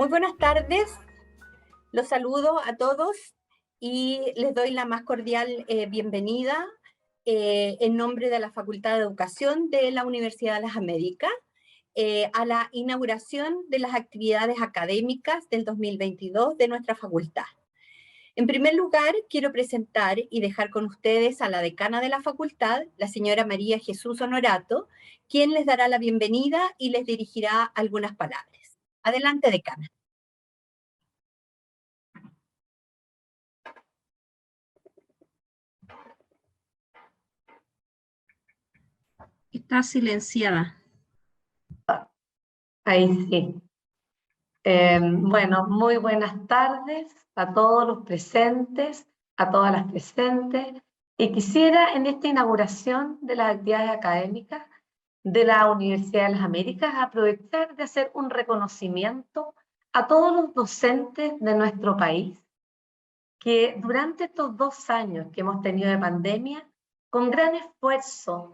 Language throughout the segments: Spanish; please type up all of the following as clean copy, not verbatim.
Muy buenas tardes, los saludo a todos y les doy la más cordial bienvenida en nombre de la Facultad de Educación de la Universidad de las Américas a la inauguración de las actividades académicas del 2022 de nuestra facultad. En primer lugar, quiero presentar y dejar con ustedes a la decana de la facultad, la señora María Jesús Honorato, quien les dará la bienvenida y les dirigirá algunas palabras. Adelante, decana. Está silenciada. Ahí sí. Bueno, muy buenas tardes a todos los presentes, a todas las presentes. Y quisiera en esta inauguración de las actividades académicas de la Universidad de las Américas aprovechar de hacer un reconocimiento a todos los docentes de nuestro país que durante estos 2 años que hemos tenido de pandemia, con gran esfuerzo,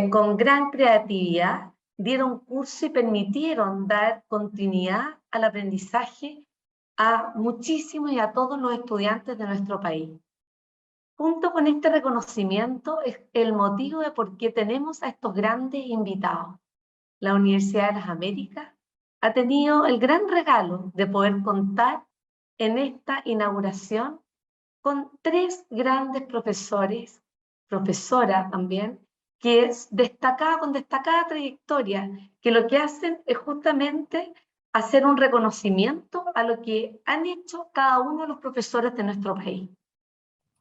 con gran creatividad, dieron curso y permitieron dar continuidad al aprendizaje a muchísimos y a todos los estudiantes de nuestro país. Junto con este reconocimiento es el motivo de por qué tenemos a estos grandes invitados. La Universidad de las Américas ha tenido el gran regalo de poder contar en esta inauguración con 3 grandes profesores, profesora también, que es con destacada trayectoria, que lo que hacen es justamente hacer un reconocimiento a lo que han hecho cada uno de los profesores de nuestro país.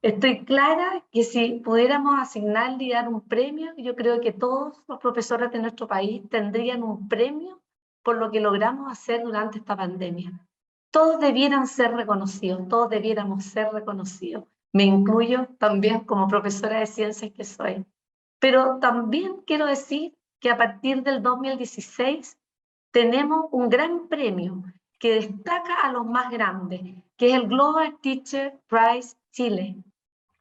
Estoy clara que si pudiéramos asignarle y dar un premio, yo creo que todos los profesores de nuestro país tendrían un premio por lo que logramos hacer durante esta pandemia. Todos debieran ser reconocidos, todos debiéramos ser reconocidos. Me incluyo también como profesora de ciencias que soy. Pero también quiero decir que a partir del 2016 tenemos un gran premio que destaca a los más grandes, que es el Global Teacher Prize Chile.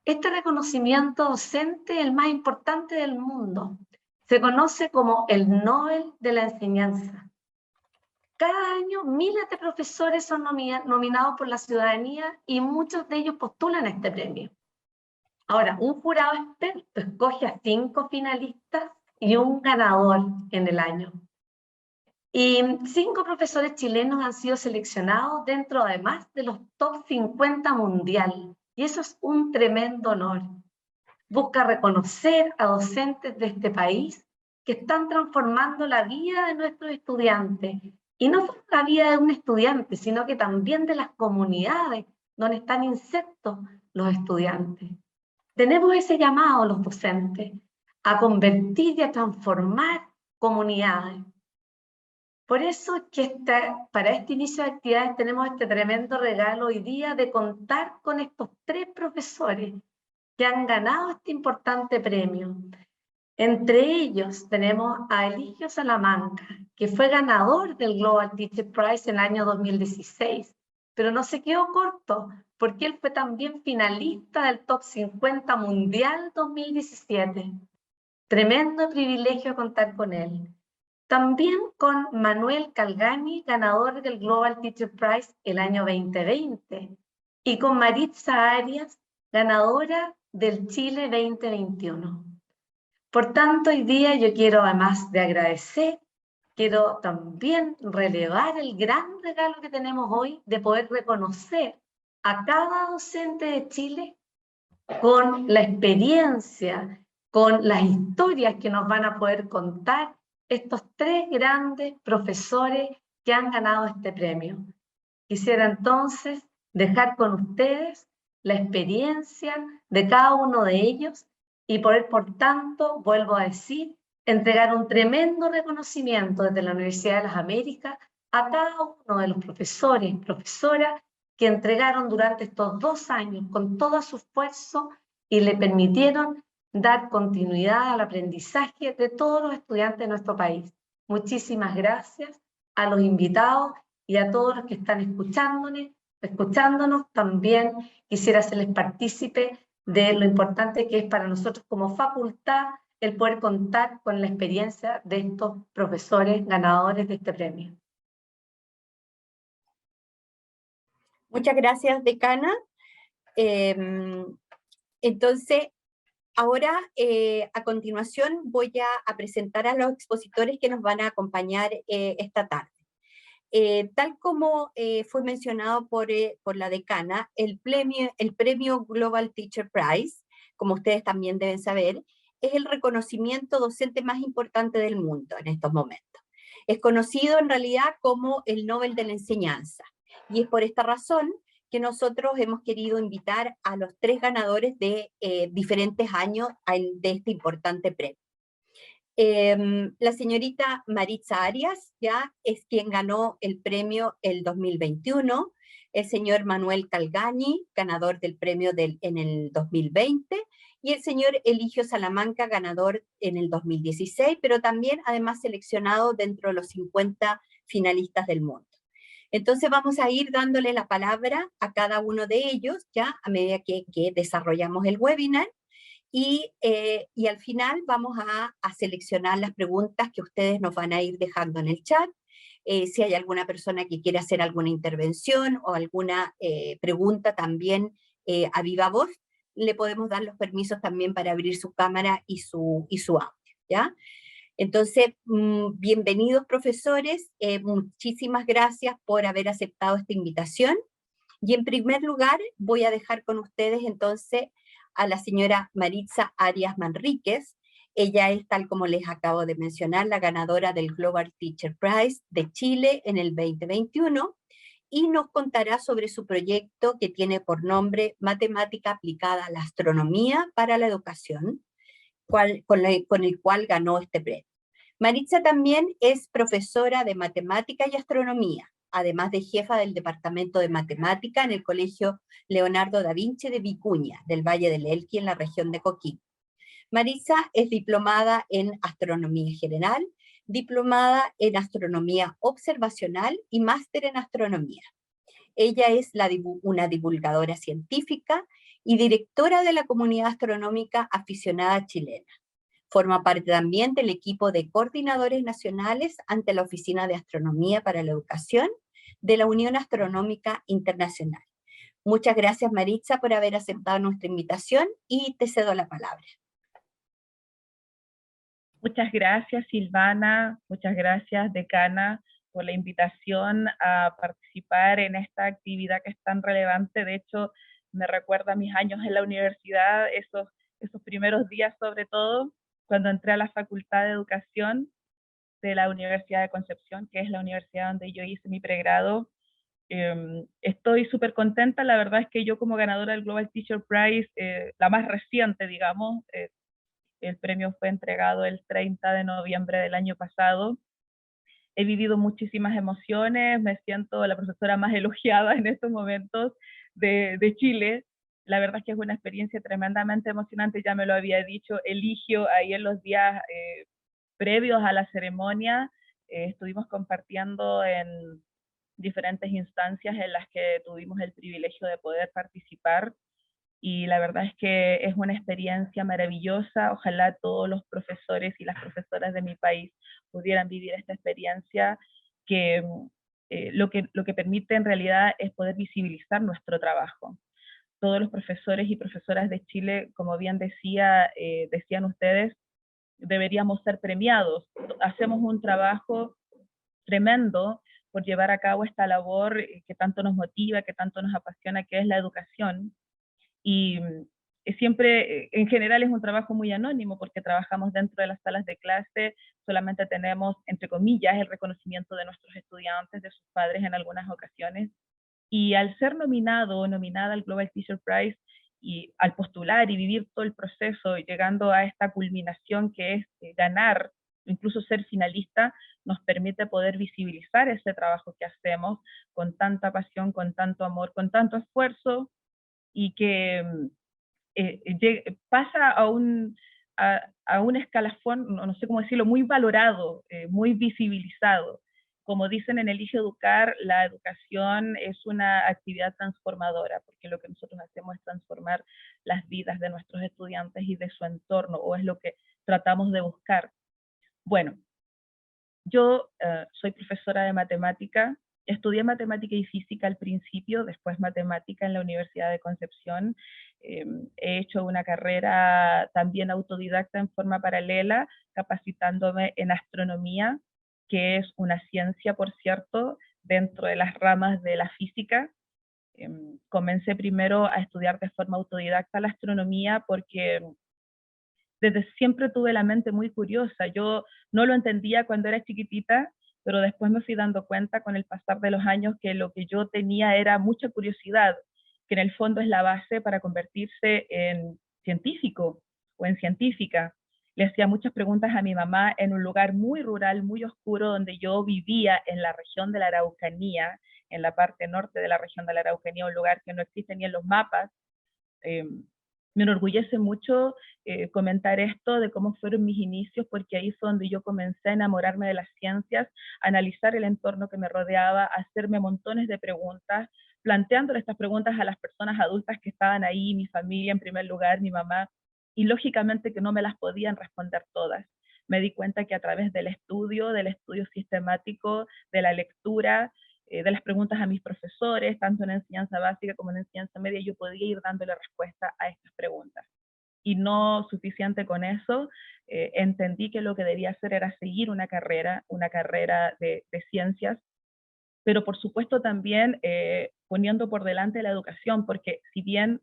Este reconocimiento docente es el más importante del mundo. Se conoce como el Nobel de la Enseñanza. Cada año miles de profesores son nominados por la ciudadanía y muchos de ellos postulan este premio. Ahora, un jurado experto escoge a 5 finalistas y un ganador en el año. Y 5 profesores chilenos han sido seleccionados dentro además de los top 50 mundial. Y eso es un tremendo honor. Busca reconocer a docentes de este país que están transformando la vida de nuestros estudiantes. Y no solo la vida de un estudiante, sino que también de las comunidades donde están insertos los estudiantes. Tenemos ese llamado los docentes a convertir y a transformar comunidades. Por eso es que para este inicio de actividades tenemos este tremendo regalo hoy día de contar con estos 3 profesores que han ganado este importante premio. Entre ellos tenemos a Eligio Salamanca, que fue ganador del Global Teacher Prize en el año 2016, pero no se quedó corto, porque él fue también finalista del Top 50 Mundial 2017. Tremendo privilegio contar con él. También con Manuel Calgani, ganador del Global Teacher Prize el año 2020, y con Maritza Arias, ganadora del Chile 2021. Por tanto, hoy día yo quiero, además de agradecer, quiero también relevar el gran regalo que tenemos hoy de poder reconocer a cada docente de Chile con la experiencia, con las historias que nos van a poder contar estos 3 grandes profesores que han ganado este premio. Quisiera entonces dejar con ustedes la experiencia de cada uno de ellos y poder, por tanto, vuelvo a decir, entregar un tremendo reconocimiento desde la Universidad de las Américas a cada uno de los profesores y profesoras que entregaron durante estos 2 años con todo su esfuerzo y le permitieron dar continuidad al aprendizaje de todos los estudiantes de nuestro país. Muchísimas gracias a los invitados y a todos los que están escuchándonos. También quisiera hacerles partícipe de lo importante que es para nosotros como facultad el poder contar con la experiencia de estos profesores ganadores de este premio. Muchas gracias, decana. Entonces, ahora, a continuación, voy a presentar a los expositores que nos van a acompañar esta tarde. Tal como fue mencionado por la decana, el premio Global Teacher Prize, como ustedes también deben saber, es el reconocimiento docente más importante del mundo en estos momentos. Es conocido en realidad como el Nobel de la Enseñanza, y es por esta razón que nosotros hemos querido invitar a los 3 ganadores de diferentes años de este importante premio. La señorita Maritza Arias ya es quien ganó el premio el 2021, el señor Manuel Calgañi, ganador del premio en el 2020, y el señor Eligio Salamanca, ganador en el 2016, pero también además seleccionado dentro de los 50 finalistas del mundo. Entonces vamos a ir dándole la palabra a cada uno de ellos ya a medida que desarrollamos el webinar. Y al final vamos a seleccionar las preguntas que ustedes nos van a ir dejando en el chat. Si hay alguna persona que quiera hacer alguna intervención o alguna pregunta también a viva voz, le podemos dar los permisos también para abrir su cámara y su audio, ¿ya? Entonces, bienvenidos profesores, muchísimas gracias por haber aceptado esta invitación. Y en primer lugar, voy a dejar con ustedes entonces a la señora Maritza Arias Manríquez. Ella es, tal como les acabo de mencionar, la ganadora del Global Teacher Prize de Chile en el 2021, y nos contará sobre su proyecto que tiene por nombre Matemática aplicada a la astronomía para la educación, con el cual ganó este premio. Maritza también es profesora de matemática y astronomía, además de jefa del Departamento de Matemática en el Colegio Leonardo da Vinci de Vicuña, del Valle del Elqui, en la región de Coquimbo. Maritza es diplomada en Astronomía General, diplomada en Astronomía Observacional y máster en Astronomía. Ella es una divulgadora científica y directora de la Comunidad Astronómica Aficionada Chilena. Forma parte también del equipo de coordinadores nacionales ante la Oficina de Astronomía para la Educación de la Unión Astronómica Internacional. Muchas gracias, Maritza, por haber aceptado nuestra invitación, y te cedo la palabra. Muchas gracias, Silvana. Muchas gracias, decana, por la invitación a participar en esta actividad que es tan relevante. De hecho, me recuerda a mis años en la universidad, esos primeros días sobre todo, cuando entré a la Facultad de Educación de la Universidad de Concepción, que es la universidad donde yo hice mi pregrado. Estoy súper contenta. La verdad es que yo, como ganadora del Global Teacher Prize, la más reciente, digamos, el premio fue entregado el 30 de noviembre del año pasado. He vivido muchísimas emociones, me siento la profesora más elogiada en estos momentos de Chile. La verdad es que es una experiencia tremendamente emocionante, ya me lo había dicho Eligio ahí en los días previos a la ceremonia. Estuvimos compartiendo en diferentes instancias en las que tuvimos el privilegio de poder participar, y la verdad es que es una experiencia maravillosa. Ojalá todos los profesores y las profesoras de mi país pudieran vivir esta experiencia, que lo que permite en realidad es poder visibilizar nuestro trabajo. Todos los profesores y profesoras de Chile, como bien decían ustedes, deberíamos ser premiados. Hacemos un trabajo tremendo por llevar a cabo esta labor que tanto nos motiva, que tanto nos apasiona, que es la educación. Y siempre, en general, es un trabajo muy anónimo, porque trabajamos dentro de las salas de clase, solamente tenemos, entre comillas, el reconocimiento de nuestros estudiantes, de sus padres en algunas ocasiones. Y al ser nominado o nominada al Global Teacher Prize, y al postular y vivir todo el proceso, llegando a esta culminación que es ganar, incluso ser finalista, nos permite poder visibilizar ese trabajo que hacemos con tanta pasión, con tanto amor, con tanto esfuerzo, y que pasa a un escalafón, no sé cómo decirlo, muy valorado, muy visibilizado. Como dicen en Elige Educar, la educación es una actividad transformadora, porque lo que nosotros hacemos es transformar las vidas de nuestros estudiantes y de su entorno, o es lo que tratamos de buscar. Bueno, yo soy profesora de matemática, Estudié matemática y física al principio, después matemática en la Universidad de Concepción. He hecho una carrera también autodidacta en forma paralela, capacitándome en astronomía, que es una ciencia, por cierto, dentro de las ramas de la física. Comencé primero a estudiar de forma autodidacta la astronomía porque desde siempre tuve la mente muy curiosa. Yo no lo entendía cuando era chiquitita, pero después me fui dando cuenta con el pasar de los años que lo que yo tenía era mucha curiosidad, que en el fondo es la base para convertirse en científico o en científica. Le hacía muchas preguntas a mi mamá en un lugar muy rural, muy oscuro, donde yo vivía en la región de la Araucanía, en la parte norte de la región de la Araucanía, un lugar que no existe ni en los mapas. Me enorgullece mucho comentar esto de cómo fueron mis inicios, porque ahí fue donde yo comencé a enamorarme de las ciencias, a analizar el entorno que me rodeaba, a hacerme montones de preguntas, planteándole estas preguntas a las personas adultas que estaban ahí, mi familia en primer lugar, mi mamá, y lógicamente que no me las podían responder todas. Me di cuenta que a través del estudio sistemático, de la lectura, de las preguntas a mis profesores, tanto en enseñanza básica como en enseñanza media, yo podía ir dándole respuesta a estas preguntas. Y no suficiente con eso, entendí que lo que debía hacer era seguir una carrera de ciencias, pero por supuesto también poniendo por delante la educación, porque si bien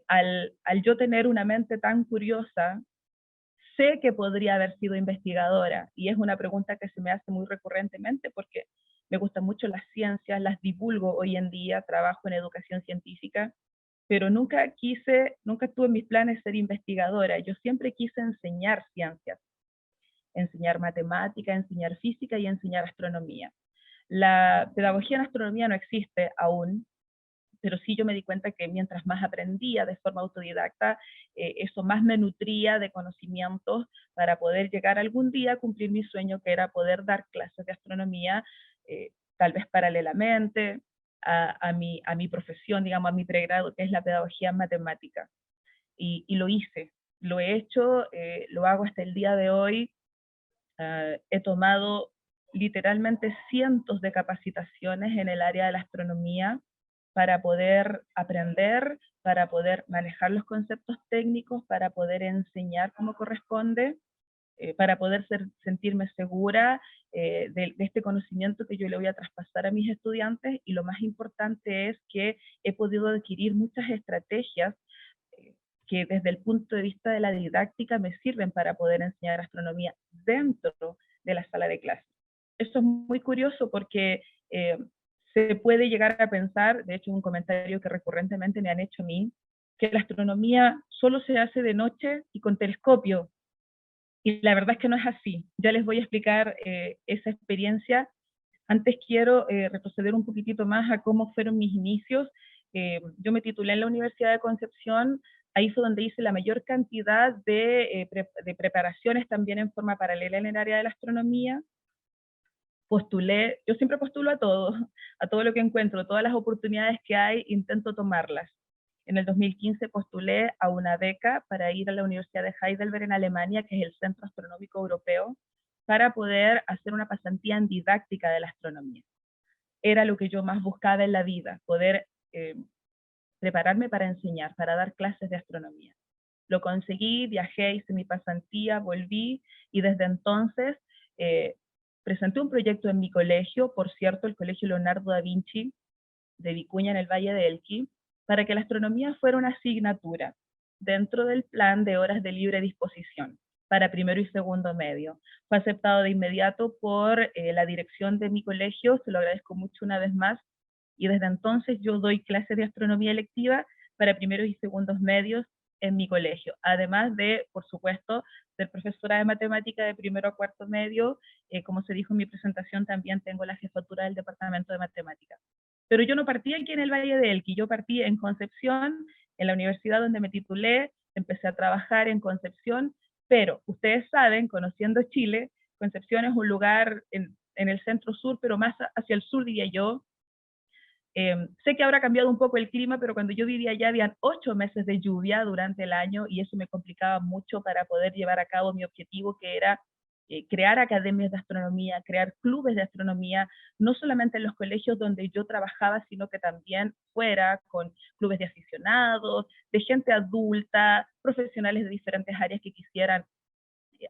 al yo tener una mente tan curiosa, sé que podría haber sido investigadora, y es una pregunta que se me hace muy recurrentemente porque me gustan mucho las ciencias, las divulgo hoy en día, trabajo en educación científica, pero nunca estuve en mis planes ser investigadora. Yo siempre quise enseñar ciencias, enseñar matemática, enseñar física y enseñar astronomía. La pedagogía en astronomía no existe aún, pero sí yo me di cuenta que mientras más aprendía de forma autodidacta, eso más me nutría de conocimientos para poder llegar algún día a cumplir mi sueño, que era poder dar clases de astronomía, tal vez paralelamente a mi profesión, digamos, a mi pregrado, que es la pedagogía en matemática. Y lo hice, lo he hecho, lo hago hasta el día de hoy. He tomado literalmente cientos de capacitaciones en el área de la astronomía para poder aprender, para poder manejar los conceptos técnicos, para poder enseñar como corresponde, para poder sentirme segura de este conocimiento que yo le voy a traspasar a mis estudiantes. Y lo más importante es que he podido adquirir muchas estrategias que desde el punto de vista de la didáctica me sirven para poder enseñar astronomía dentro de la sala de clases. Esto es muy curioso porque se puede llegar a pensar, de hecho un comentario que recurrentemente me han hecho a mí, que la astronomía solo se hace de noche y con telescopio. Y la verdad es que no es así. Ya les voy a explicar esa experiencia. Antes quiero retroceder un poquitito más a cómo fueron mis inicios. Yo me titulé en la Universidad de Concepción. Ahí fue donde hice la mayor cantidad de preparaciones también en forma paralela en el área de la astronomía. Postulé, yo siempre postulo a todo lo que encuentro, todas las oportunidades que hay, intento tomarlas. En el 2015 postulé a una beca para ir a la Universidad de Heidelberg en Alemania, que es el Centro Astronómico Europeo, para poder hacer una pasantía en didáctica de la astronomía. Era lo que yo más buscaba en la vida, poder prepararme para enseñar, para dar clases de astronomía. Lo conseguí, viajé, hice mi pasantía, volví, y desde entonces presenté un proyecto en mi colegio, por cierto, el Colegio Leonardo da Vinci de Vicuña en el Valle de Elqui, para que la astronomía fuera una asignatura dentro del plan de horas de libre disposición para primero y segundo medio. Fue aceptado de inmediato por la dirección de mi colegio, se lo agradezco mucho una vez más, y desde entonces yo doy clases de astronomía electiva para primeros y segundos medios en mi colegio, además de, por supuesto, ser profesora de matemática de primero a cuarto medio. Como se dijo en mi presentación, también tengo la jefatura del departamento de matemática. Pero yo no partí aquí en el Valle de Elqui, yo partí en Concepción, en la universidad donde me titulé, empecé a trabajar en Concepción, pero ustedes saben, conociendo Chile, Concepción es un lugar en el centro sur, pero más hacia el sur diría yo. Sé que habrá cambiado un poco el clima, pero cuando yo vivía allá habían 8 meses de lluvia durante el año, y eso me complicaba mucho para poder llevar a cabo mi objetivo, que era crear academias de astronomía, crear clubes de astronomía, no solamente en los colegios donde yo trabajaba, sino que también fuera, con clubes de aficionados, de gente adulta, profesionales de diferentes áreas que quisieran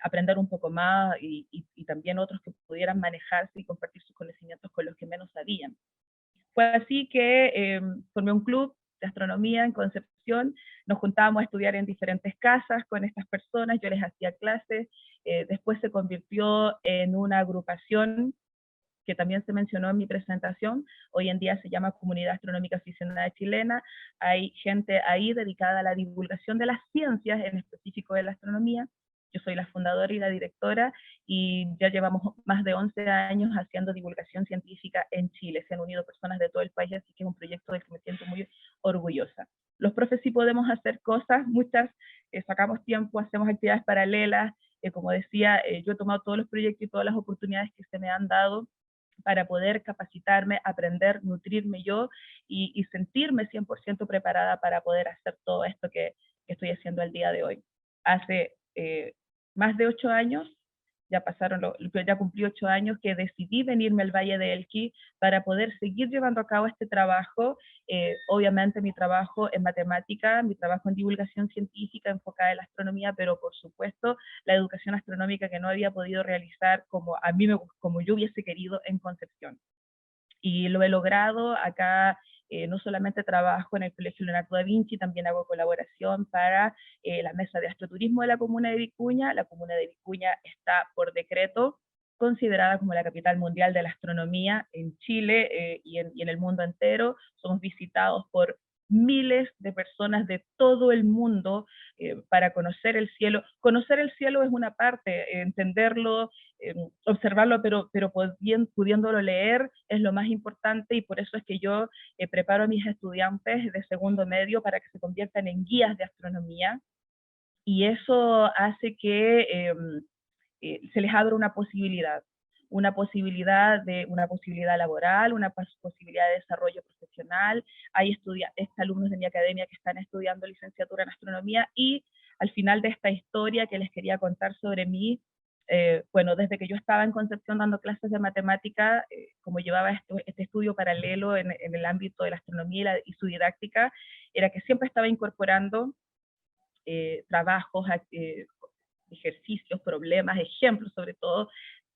aprender un poco más y también otros que pudieran manejarse y compartir sus conocimientos con los que menos sabían. Fue así que formé un club de astronomía en Concepción, nos juntábamos a estudiar en diferentes casas con estas personas, yo les hacía clases, después se convirtió en una agrupación que también se mencionó en mi presentación, hoy en día se llama Comunidad Astronómica Aficionada Chilena, hay gente ahí dedicada a la divulgación de las ciencias, en específico de la astronomía. Yo soy la fundadora y la directora y ya llevamos más de 11 años haciendo divulgación científica en Chile. Se han unido personas de todo el país, así que es un proyecto del que me siento muy orgullosa. Los profes sí podemos hacer cosas, muchas, sacamos tiempo, hacemos actividades paralelas. Como decía, yo he tomado todos los proyectos y todas las oportunidades que se me han dado para poder capacitarme, aprender, nutrirme yo y sentirme 100% preparada para poder hacer todo esto que estoy haciendo al día de hoy. Hace más de 8 años, ya cumplí 8 años que decidí venirme al Valle de Elqui para poder seguir llevando a cabo este trabajo, obviamente mi trabajo en matemática, mi trabajo en divulgación científica enfocada en la astronomía, pero por supuesto la educación astronómica que no había podido realizar como yo hubiese querido en Concepción. Y lo he logrado acá. No solamente trabajo en el Colegio Leonardo da Vinci, también hago colaboración para la mesa de astroturismo de la comuna de Vicuña. La comuna de Vicuña está por decreto considerada como la capital mundial de la astronomía en Chile y en el mundo entero. Somos visitados por miles de personas de todo el mundo para conocer el cielo. Conocer el cielo es una parte, entenderlo, observarlo, pero pudiéndolo leer es lo más importante, y por eso es que yo preparo a mis estudiantes de segundo medio para que se conviertan en guías de astronomía, y eso hace que se les abra una posibilidad laboral, una posibilidad de desarrollo profesional. Hay alumnos de mi academia que están estudiando licenciatura en astronomía, y al final de esta historia que les quería contar sobre mí, bueno, desde que yo estaba en Concepción dando clases de matemática, como llevaba este estudio paralelo en el ámbito de la astronomía y su didáctica, era que siempre estaba incorporando trabajos, ejercicios, problemas, ejemplos sobre todo,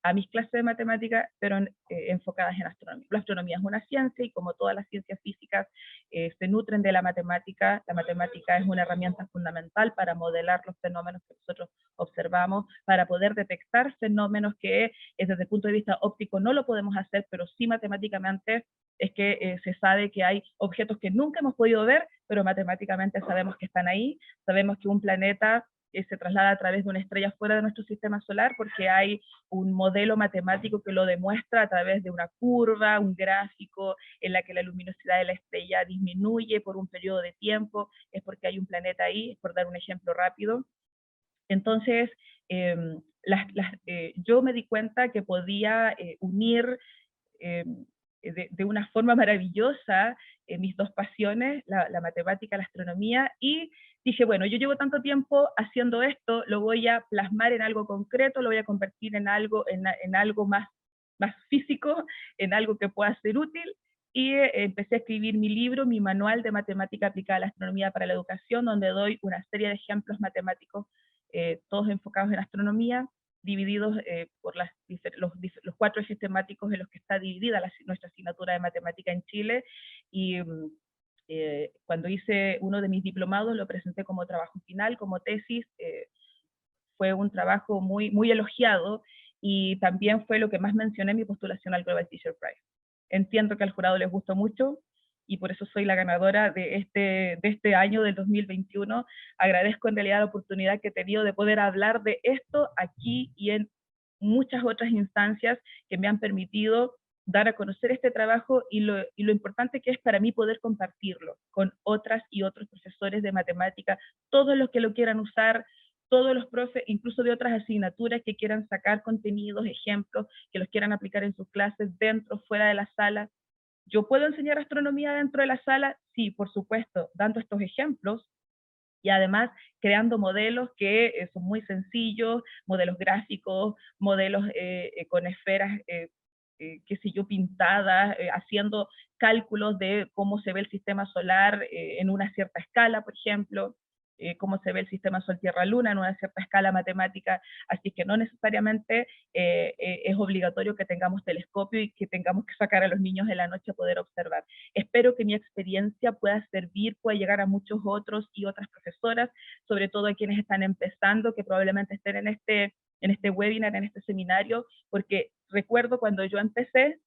a mis clases de matemática, pero enfocadas en astronomía. La astronomía es una ciencia, y como todas las ciencias físicas se nutren de la matemática es una herramienta fundamental para modelar los fenómenos que nosotros observamos, para poder detectar fenómenos que desde el punto de vista óptico no lo podemos hacer, pero sí matemáticamente es que se sabe que hay objetos que nunca hemos podido ver, pero matemáticamente sabemos que están ahí. Sabemos que un planeta se traslada a través de una estrella fuera de nuestro sistema solar porque hay un modelo matemático que lo demuestra a través de una curva, un gráfico en la que la luminosidad de la estrella disminuye por un periodo de tiempo, es porque hay un planeta ahí, por dar un ejemplo rápido. Entonces, yo me di cuenta que podía unir de una forma maravillosa mis dos pasiones, la matemática, la astronomía, y dije, bueno, yo llevo tanto tiempo haciendo esto, lo voy a plasmar en algo concreto, lo voy a convertir en algo más físico, en algo que pueda ser útil, y empecé a escribir mi libro, mi manual de matemática aplicada a la astronomía para la educación, donde doy una serie de ejemplos matemáticos, todos enfocados en astronomía, divididos por los 4 ejes temáticos en los que está dividida nuestra asignatura de matemática en Chile. Y cuando hice uno de mis diplomados lo presenté como trabajo final, como tesis. Fue un trabajo muy, muy elogiado, y también fue lo que más mencioné en mi postulación al Global Teacher Prize. Entiendo que al jurado les gustó mucho, y por eso soy la ganadora de este año del 2021. Agradezco en realidad la oportunidad que he tenido de poder hablar de esto aquí y en muchas otras instancias que me han permitido dar a conocer este trabajo, y lo importante que es para mí poder compartirlo con otras y otros profesores de matemática, todos los que lo quieran usar, todos los profes, incluso de otras asignaturas que quieran sacar contenidos, ejemplos, que los quieran aplicar en sus clases, dentro, fuera de la sala. ¿Yo puedo enseñar astronomía dentro de la sala? Sí, por supuesto, dando estos ejemplos, y además creando modelos que son muy sencillos, modelos gráficos, modelos con esferas, qué sé yo, pintadas, haciendo cálculos de cómo se ve el sistema solar en una cierta escala, por ejemplo, cómo se ve el sistema Sol-Tierra-Luna en una cierta escala matemática, así que no necesariamente es obligatorio que tengamos telescopio y que tengamos que sacar a los niños en la noche a poder observar. Espero que mi experiencia pueda servir, pueda llegar a muchos otros y otras profesoras, sobre todo a quienes están empezando, que probablemente estén en este webinar, en este seminario, porque recuerdo cuando yo empecé,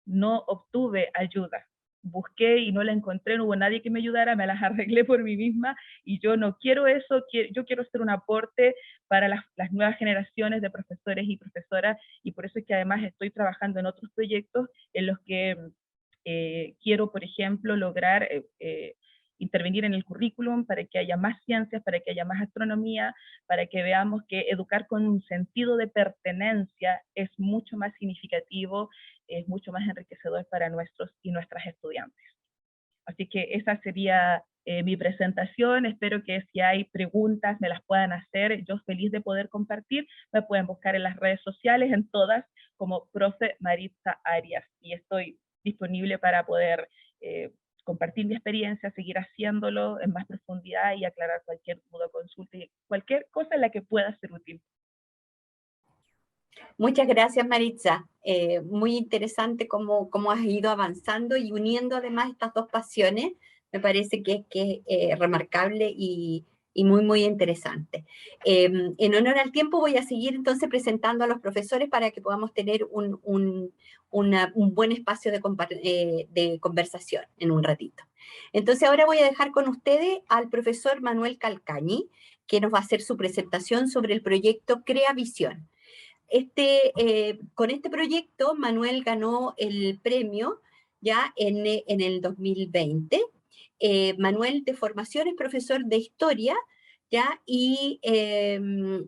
no obtuve ayuda. Busqué y no la encontré, no hubo nadie que me ayudara, me las arreglé por mí misma y yo no quiero eso, yo quiero ser un aporte para las nuevas generaciones de profesores y profesoras, y por eso es que además estoy trabajando en otros proyectos en los que quiero, por ejemplo, lograr intervenir en el currículum para que haya más ciencias, para que haya más astronomía, para que veamos que educar con un sentido de pertenencia es mucho más significativo, es mucho más enriquecedor para nuestros y nuestras estudiantes. Así que esa sería mi presentación. Espero que si hay preguntas me las puedan hacer. Yo feliz de poder compartir. Me pueden buscar en las redes sociales, en todas, como Profe Maritza Arias. Y estoy disponible para poder compartir mi experiencia, seguir haciéndolo en más profundidad y aclarar cualquier duda, consulta y cualquier cosa en la que pueda ser útil. Muchas gracias, Maritza. Muy interesante cómo has ido avanzando y uniendo además estas dos pasiones. Me parece que es remarcable y muy interesante. En honor al tiempo voy a seguir entonces presentando a los profesores para que podamos tener un buen espacio de conversación en un ratito. Entonces ahora voy a dejar con ustedes al profesor Manuel Calcañi, que nos va a hacer su presentación sobre el proyecto Crea Visión. Con este proyecto, Manuel ganó el premio ya en el 2020. Manuel, de formación, es profesor de historia, ¿ya? Y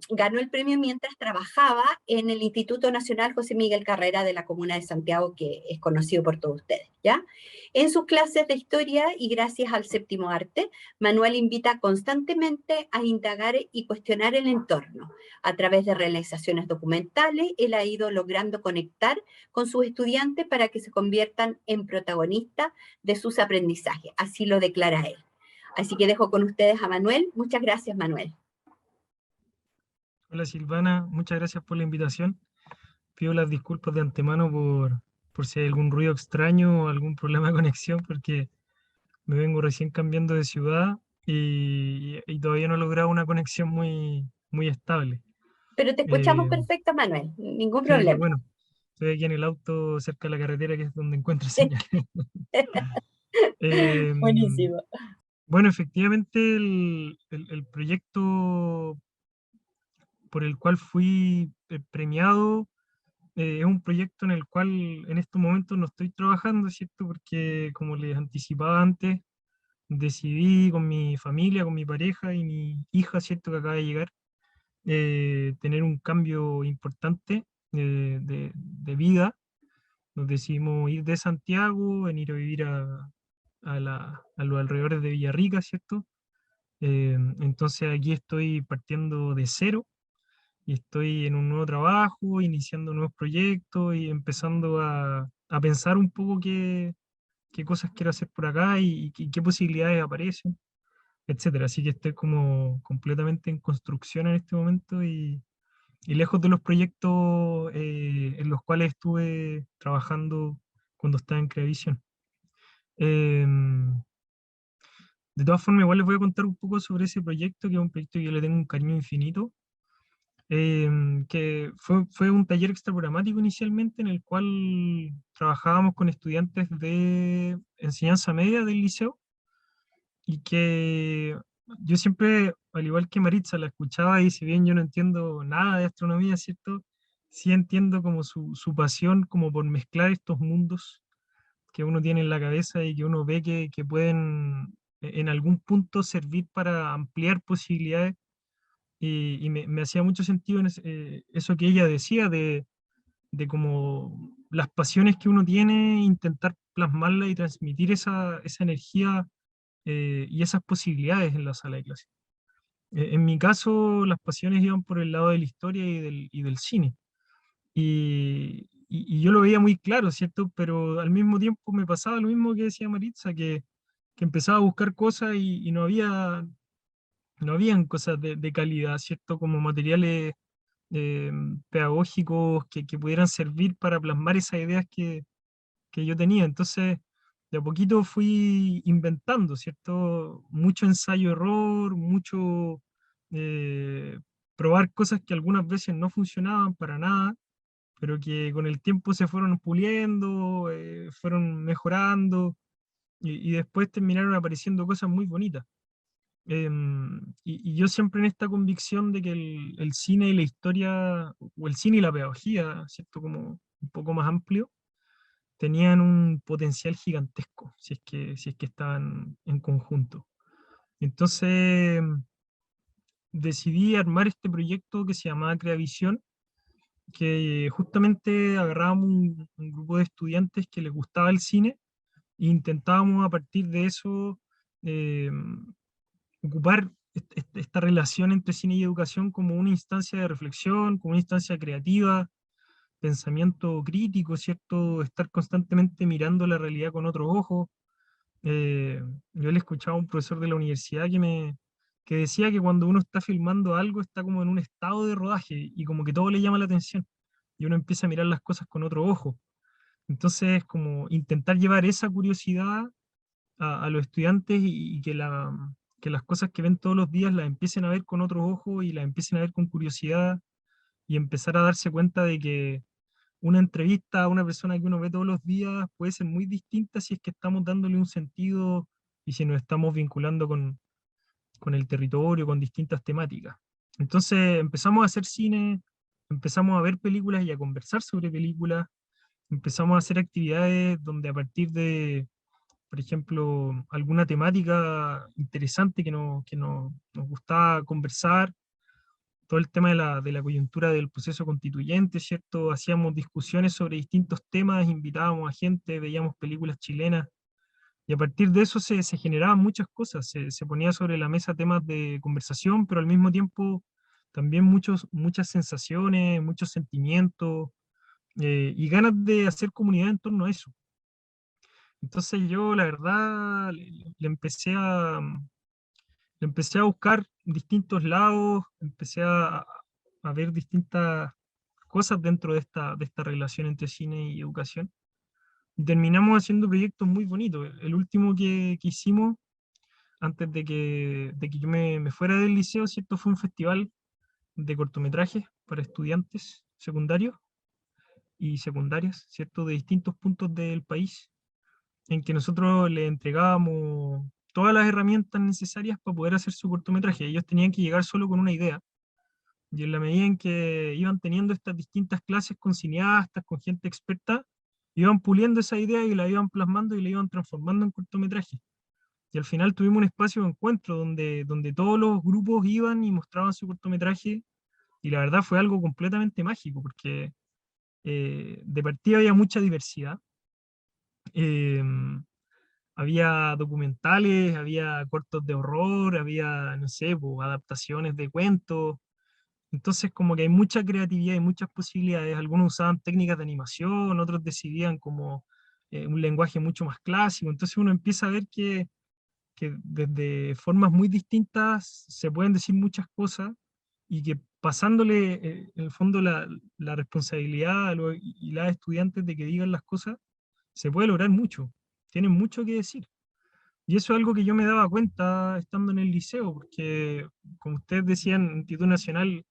ganó el premio mientras trabajaba en el Instituto Nacional José Miguel Carrera de la Comuna de Santiago, que es conocido por todos ustedes, ¿ya? En sus clases de historia y gracias al séptimo arte, Manuel invita constantemente a indagar y cuestionar el entorno. A través de realizaciones documentales, él ha ido logrando conectar con sus estudiantes para que se conviertan en protagonistas de sus aprendizajes. Así lo declara él. Así que dejo con ustedes a Manuel. Muchas gracias, Manuel. Hola Silvana, muchas gracias por la invitación. Pido las disculpas de antemano por si hay algún ruido extraño o algún problema de conexión, porque me vengo recién cambiando de ciudad y todavía no he logrado una conexión muy estable. Pero te escuchamos perfecto, Manuel. Ningún Sí, qué problema. bueno. Estoy aquí en el auto cerca de la carretera, que es donde encuentro señal. Buenísimo. Bueno, efectivamente el proyecto por el cual fui premiado es un proyecto en el cual en estos momentos no estoy trabajando, ¿cierto? Porque como les anticipaba antes, decidí con mi familia, con mi pareja y mi hija, ¿cierto? Que acaba de llegar, tener un cambio importante de vida. Nos decidimos ir de Santiago, venir a vivir a los alrededores de Villarrica, ¿cierto? Entonces aquí estoy partiendo de cero y estoy en un nuevo trabajo, iniciando nuevos proyectos y empezando a pensar un poco qué cosas quiero hacer por acá y qué posibilidades aparecen, etcétera. Así que estoy como completamente en construcción en este momento y lejos de los proyectos en los cuales estuve trabajando cuando estaba en Creavisión. De todas formas, igual les voy a contar un poco sobre ese proyecto, que es un proyecto que yo le tengo un cariño infinito, que fue un taller extraprogramático inicialmente en el cual trabajábamos con estudiantes de enseñanza media del liceo y que yo siempre, al igual que Maritza, la escuchaba y si bien yo no entiendo nada de astronomía, ¿cierto? Sí entiendo como su pasión como por mezclar estos mundos que uno tiene en la cabeza y que uno ve que pueden en algún punto servir para ampliar posibilidades y me hacía mucho sentido eso que ella decía de como las pasiones que uno tiene, intentar plasmarla y transmitir esa energía y esas posibilidades en la sala de clase. En mi caso, las pasiones iban por el lado de la historia y del cine. Y yo lo veía muy claro, ¿cierto? Pero al mismo tiempo me pasaba lo mismo que decía Maritza, que empezaba a buscar cosas y no había, no habían cosas de calidad, ¿cierto? Como materiales eh, pedagógicos que pudieran servir para plasmar esas ideas que yo tenía. Entonces, de a poquito fui inventando, ¿cierto? Mucho ensayo-error, mucho eh, probar cosas que algunas veces no funcionaban para nada, pero que con el tiempo se fueron puliendo, fueron mejorando, y después terminaron apareciendo cosas muy bonitas. Y yo siempre en esta convicción de que el cine y la historia, o el cine y la pedagogía, ¿cierto? Como un poco más amplio, tenían un potencial gigantesco, si es que estaban en conjunto. Entonces decidí armar este proyecto que se llamaba Creavisión, que justamente agarrábamos un grupo de estudiantes que les gustaba el cine e intentábamos a partir de eso eh, ocupar esta relación entre cine y educación como una instancia de reflexión, como una instancia creativa, pensamiento crítico, ¿cierto? Estar constantemente mirando la realidad con otros ojos. Yo le escuchaba a un profesor de la universidad que decía que cuando uno está filmando algo está como en un estado de rodaje y como que todo le llama la atención y uno empieza a mirar las cosas con otro ojo. Entonces, como intentar llevar esa curiosidad a los estudiantes y que las cosas que ven todos los días las empiecen a ver con otros ojos y las empiecen a ver con curiosidad y empezar a darse cuenta de que una entrevista a una persona que uno ve todos los días puede ser muy distinta si es que estamos dándole un sentido y si nos estamos vinculando con el territorio, con distintas temáticas. Entonces empezamos a hacer cine, empezamos a ver películas y a conversar sobre películas, empezamos a hacer actividades donde a partir de, por ejemplo, alguna temática interesante nos gustaba conversar, todo el tema de la coyuntura del proceso constituyente, ¿cierto? Hacíamos discusiones sobre distintos temas, invitábamos a gente, veíamos películas chilenas, y a partir de eso se generaban muchas cosas, se ponía sobre la mesa temas de conversación, pero al mismo tiempo también muchas sensaciones, muchos sentimientos, y ganas de hacer comunidad en torno a eso. Entonces yo, la verdad, le empecé a buscar distintos lados, empecé a ver distintas cosas dentro de esta relación entre cine y educación. Y terminamos haciendo proyectos muy bonitos. El último que hicimos, antes de que yo me fuera del liceo, ¿cierto? Fue un festival de cortometrajes para estudiantes secundarios y secundarias, ¿cierto? De distintos puntos del país, en que nosotros le entregábamos todas las herramientas necesarias para poder hacer su cortometraje. Ellos tenían que llegar solo con una idea. Y en la medida en que iban teniendo estas distintas clases con cineastas, con gente experta, iban puliendo esa idea y la iban plasmando y la iban transformando en cortometraje. Y al final tuvimos un espacio de encuentro donde todos los grupos iban y mostraban su cortometraje. Y la verdad fue algo completamente mágico, porque de partida había mucha diversidad. Eh, Había documentales, había cortos de horror, había, no sé, pues, adaptaciones de cuentos. Entonces, como que hay mucha creatividad y muchas posibilidades. Algunos usaban técnicas de animación, otros decidían como un lenguaje mucho más clásico. Entonces uno empieza a ver que desde formas muy distintas se pueden decir muchas cosas y que pasándole en el fondo la responsabilidad a los y las estudiantes de que digan las cosas, se puede lograr mucho. Tienen mucho que decir. Y eso es algo que yo me daba cuenta estando en el liceo, porque como ustedes decían, Instituto Nacional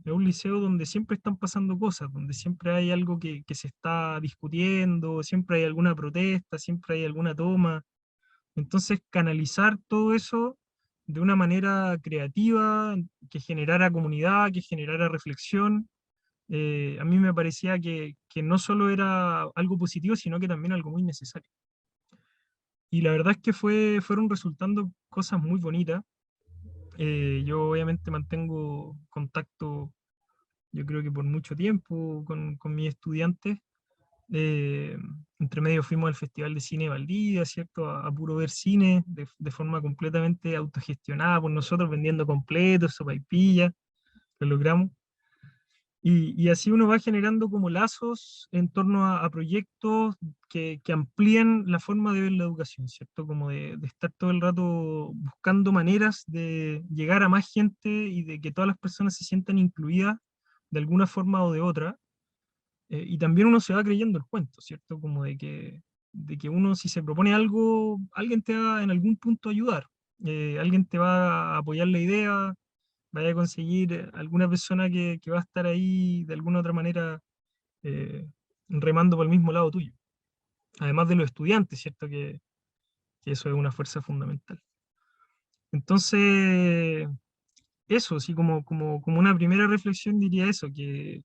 es un liceo donde siempre están pasando cosas, donde siempre hay algo que se está discutiendo, siempre hay alguna protesta, siempre hay alguna toma. Entonces, canalizar todo eso de una manera creativa, que generara comunidad, que generara reflexión, a mí me parecía que no solo era algo positivo, sino que también algo muy necesario. Y la verdad es que fueron resultando cosas muy bonitas. Yo obviamente mantengo contacto, yo creo que por mucho tiempo, con mis estudiantes, Entre medio fuimos al Festival de Cine de Valdivia, ¿cierto? A puro ver cine de forma completamente autogestionada por nosotros, vendiendo completos, sopaipillas, lo logramos. Y así uno va generando como lazos en torno a proyectos que amplían la forma de ver la educación, ¿cierto? Como de estar todo el rato buscando maneras de llegar a más gente y de que todas las personas se sientan incluidas de alguna forma o de otra. Y también uno se va creyendo el cuento, ¿cierto? Como de que uno, si se propone algo, alguien te va en algún punto a ayudar, alguien te va a apoyar la idea, vaya a conseguir alguna persona que va a estar ahí de alguna otra manera remando por el mismo lado tuyo. Además de los estudiantes, ¿cierto? Que eso es una fuerza fundamental. Entonces, eso, sí, como una primera reflexión diría eso, que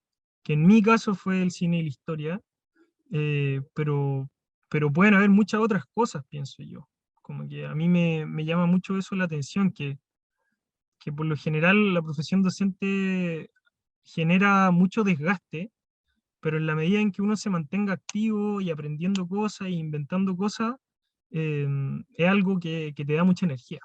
en mi caso fue el cine y la historia, pero pueden haber muchas otras cosas, pienso yo. Como que a mí me llama mucho eso la atención, que por lo general la profesión docente genera mucho desgaste, pero en la medida en que uno se mantenga activo y aprendiendo cosas e inventando cosas, es algo que te da mucha energía.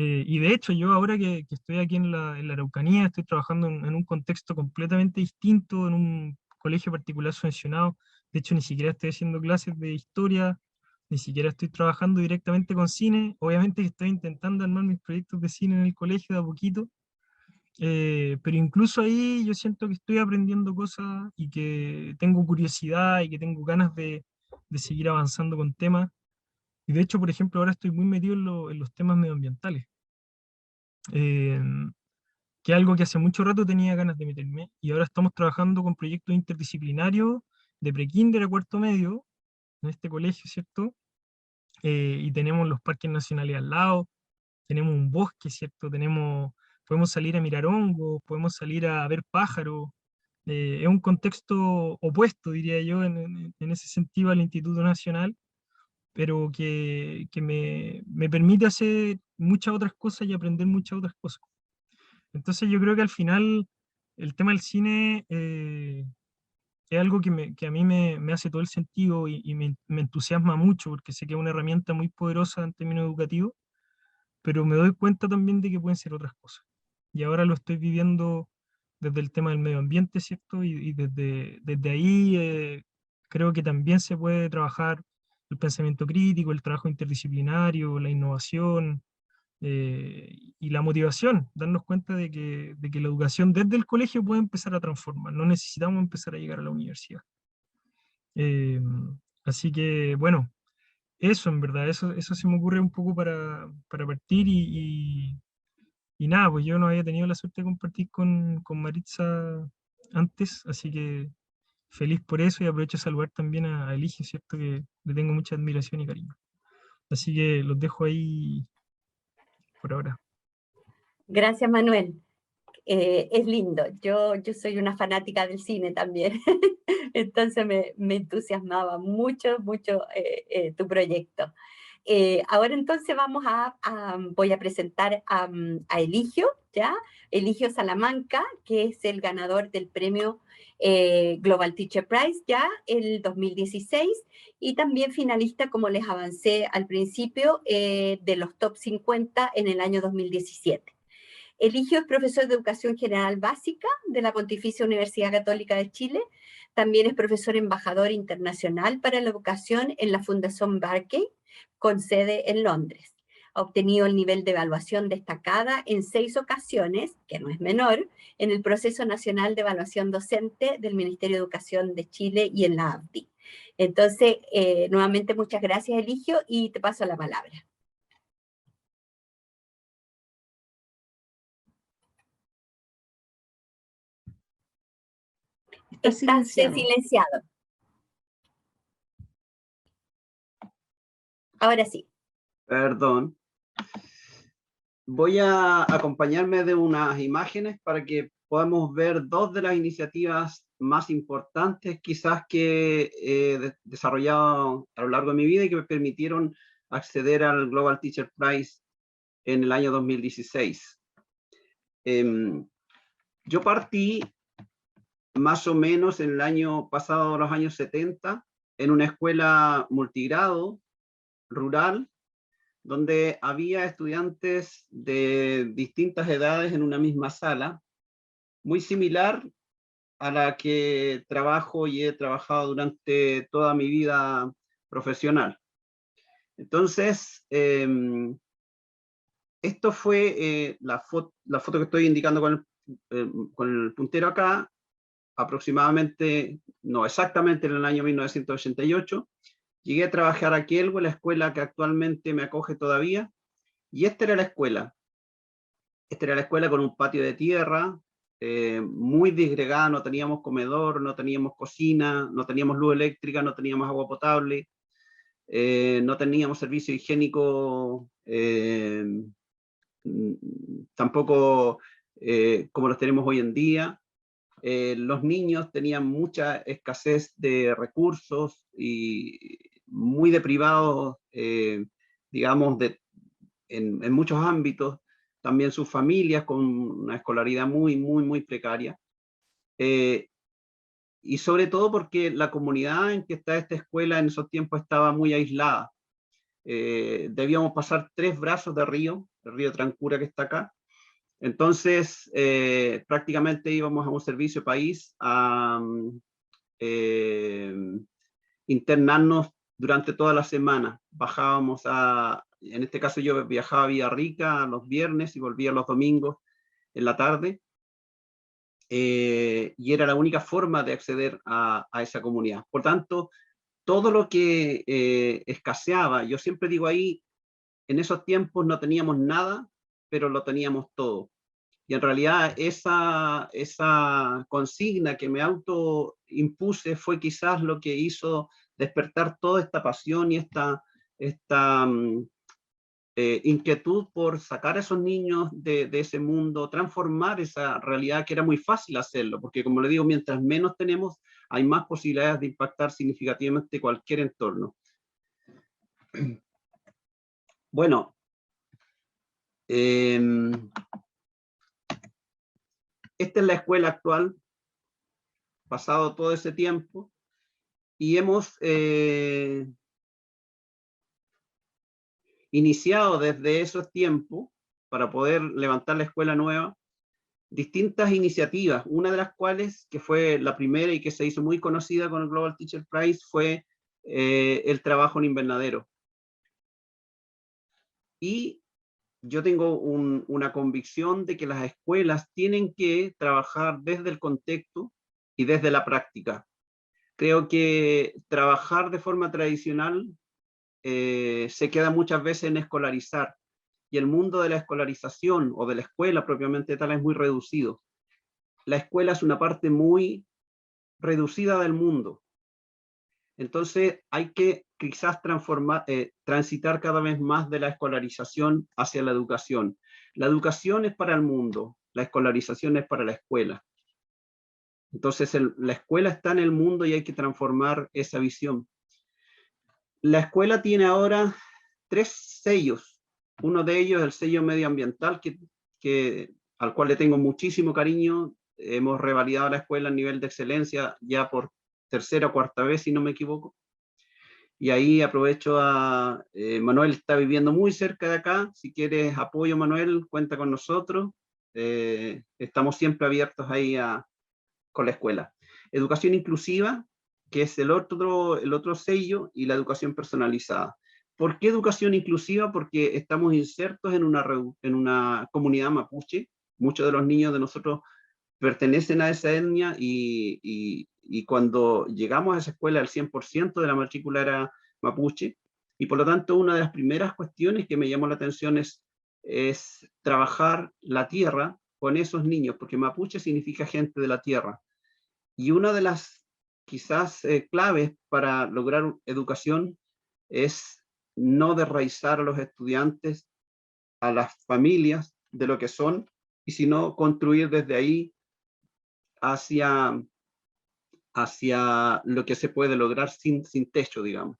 Y de hecho, yo ahora que estoy aquí en la Araucanía, estoy trabajando en un contexto completamente distinto, en un colegio particular subvencionado. De hecho, ni siquiera estoy haciendo clases de historia, ni siquiera estoy trabajando directamente con cine. Obviamente que estoy intentando armar mis proyectos de cine en el colegio de a poquito, pero incluso ahí yo siento que estoy aprendiendo cosas y que tengo curiosidad y que tengo ganas de seguir avanzando con temas. Y de hecho, por ejemplo, ahora estoy muy metido en los temas medioambientales, eh, que es algo que hace mucho rato tenía ganas de meterme, y ahora estamos trabajando con proyectos interdisciplinarios de prekinder a cuarto medio, en este colegio, ¿cierto? Y tenemos los parques nacionales al lado, tenemos un bosque, ¿cierto? Podemos salir a mirar hongos, podemos salir a ver pájaros. Es un contexto opuesto, diría yo, en ese sentido al Instituto Nacional, pero que me permite hacer muchas otras cosas y aprender muchas otras cosas. Entonces yo creo que al final el tema del cine es algo que a mí me hace todo el sentido y me entusiasma mucho porque sé que es una herramienta muy poderosa en términos educativos, pero me doy cuenta también de que pueden ser otras cosas. Y ahora lo estoy viviendo desde el tema del medio ambiente, ¿cierto? Y desde ahí creo que también se puede trabajar el pensamiento crítico, el trabajo interdisciplinario, la innovación, y la motivación, darnos cuenta de que la educación desde el colegio puede empezar a transformar, no necesitamos empezar a llegar a la universidad. Eh, Así que, bueno, eso en verdad, eso se me ocurre un poco para partir y nada, pues yo no había tenido la suerte de compartir con Maritza antes, así que feliz por eso y aprovecho de saludar también a Eligio, ¿cierto? Que le tengo mucha admiración y cariño. Así que los dejo ahí por ahora. Gracias, Manuel. Es lindo. Yo soy una fanática del cine también, entonces me entusiasmaba mucho, mucho tu proyecto. Ahora entonces voy a presentar a Eligio, ¿ya? Eligio Salamanca, que es el ganador del premio Global Teacher Prize, ¿ya? El 2016, y también finalista, como les avancé al principio, de los top 50 en el año 2017. Eligio es profesor de Educación General Básica de la Pontificia Universidad Católica de Chile. También es profesor embajador internacional para la educación en la Fundación Barkey, con sede en Londres. Ha obtenido el nivel de evaluación destacada en 6 ocasiones, que no es menor, en el Proceso Nacional de Evaluación Docente del Ministerio de Educación de Chile y en la ABDI. Entonces, nuevamente muchas gracias, Eligio, y te paso la palabra. Está silenciado. Ahora sí. Perdón. Voy a acompañarme de unas imágenes para que podamos ver dos de las iniciativas más importantes quizás que he desarrollado a lo largo de mi vida y que me permitieron acceder al Global Teacher Prize en el año 2016. Yo partí más o menos en el año pasado, los años 70, en una escuela multigrado rural, donde había estudiantes de distintas edades en una misma sala, muy similar a la que trabajo y he trabajado durante toda mi vida profesional. Entonces, esto fue la foto que estoy indicando con el puntero acá, aproximadamente, no exactamente en el año 1988. Llegué a trabajar aquí en la escuela que actualmente me acoge todavía, y esta era la escuela. Esta era la escuela con un patio de tierra, muy disgregada, no teníamos comedor, no teníamos cocina, no teníamos luz eléctrica, no teníamos agua potable, no teníamos servicio higiénico, tampoco como los tenemos hoy en día. Los niños tenían mucha escasez de recursos y muy deprivados, digamos, en muchos ámbitos. También sus familias con una escolaridad muy precaria. Y sobre todo porque la comunidad en que está esta escuela en esos tiempos estaba muy aislada. Debíamos pasar 3 brazos de río, el río Trancura que está acá. Entonces, prácticamente íbamos a un servicio país a internarnos durante toda la semana. Bajábamos en este caso yo viajaba a Villarrica los viernes y volvía los domingos en la tarde. Y era la única forma de acceder a esa comunidad. Por tanto, todo lo que escaseaba, yo siempre digo ahí, en esos tiempos no teníamos nada, pero lo teníamos todo. Y en realidad esa consigna que me autoimpuse fue quizás lo que hizo despertar toda esta pasión y esta inquietud por sacar a esos niños de ese mundo, transformar esa realidad, que era muy fácil hacerlo, porque como le digo, mientras menos tenemos, hay más posibilidades de impactar significativamente cualquier entorno. Bueno, esta es la escuela actual, pasado todo ese tiempo, y hemos iniciado desde esos tiempos, para poder levantar la escuela nueva, distintas iniciativas, una de las cuales, que fue la primera y que se hizo muy conocida con el Global Teacher Prize, fue el trabajo en invernadero. Y yo tengo una convicción de que las escuelas tienen que trabajar desde el contexto y desde la práctica. Creo que trabajar de forma tradicional se queda muchas veces en escolarizar, y el mundo de la escolarización o de la escuela propiamente tal es muy reducido. La escuela es una parte muy reducida del mundo. Entonces hay que quizás transitar cada vez más de la escolarización hacia la educación. La educación es para el mundo, la escolarización es para la escuela. Entonces la escuela está en el mundo y hay que transformar esa visión. La escuela tiene ahora 3 sellos. Uno de ellos es el sello medioambiental, al cual le tengo muchísimo cariño. Hemos revalidado la escuela a nivel de excelencia ya por 3ª o 4ª vez, si no me equivoco. Y ahí aprovecho Manuel está viviendo muy cerca de acá. Si quieres apoyo, Manuel, cuenta con nosotros. Estamos siempre abiertos ahí con la escuela. Educación inclusiva, que es el otro sello, y la educación personalizada. ¿Por qué educación inclusiva? Porque estamos insertos en una comunidad mapuche. Muchos de los niños de nosotros pertenecen a esa etnia, y cuando llegamos a esa escuela el 100% de la matrícula era mapuche, y por lo tanto una de las primeras cuestiones que me llamó la atención es trabajar la tierra con esos niños, porque mapuche significa gente de la tierra. Y una de las quizás claves para lograr educación es no desraizar a los estudiantes, a las familias de lo que son, y sino construir desde ahí hacia lo que se puede lograr sin techo, digamos.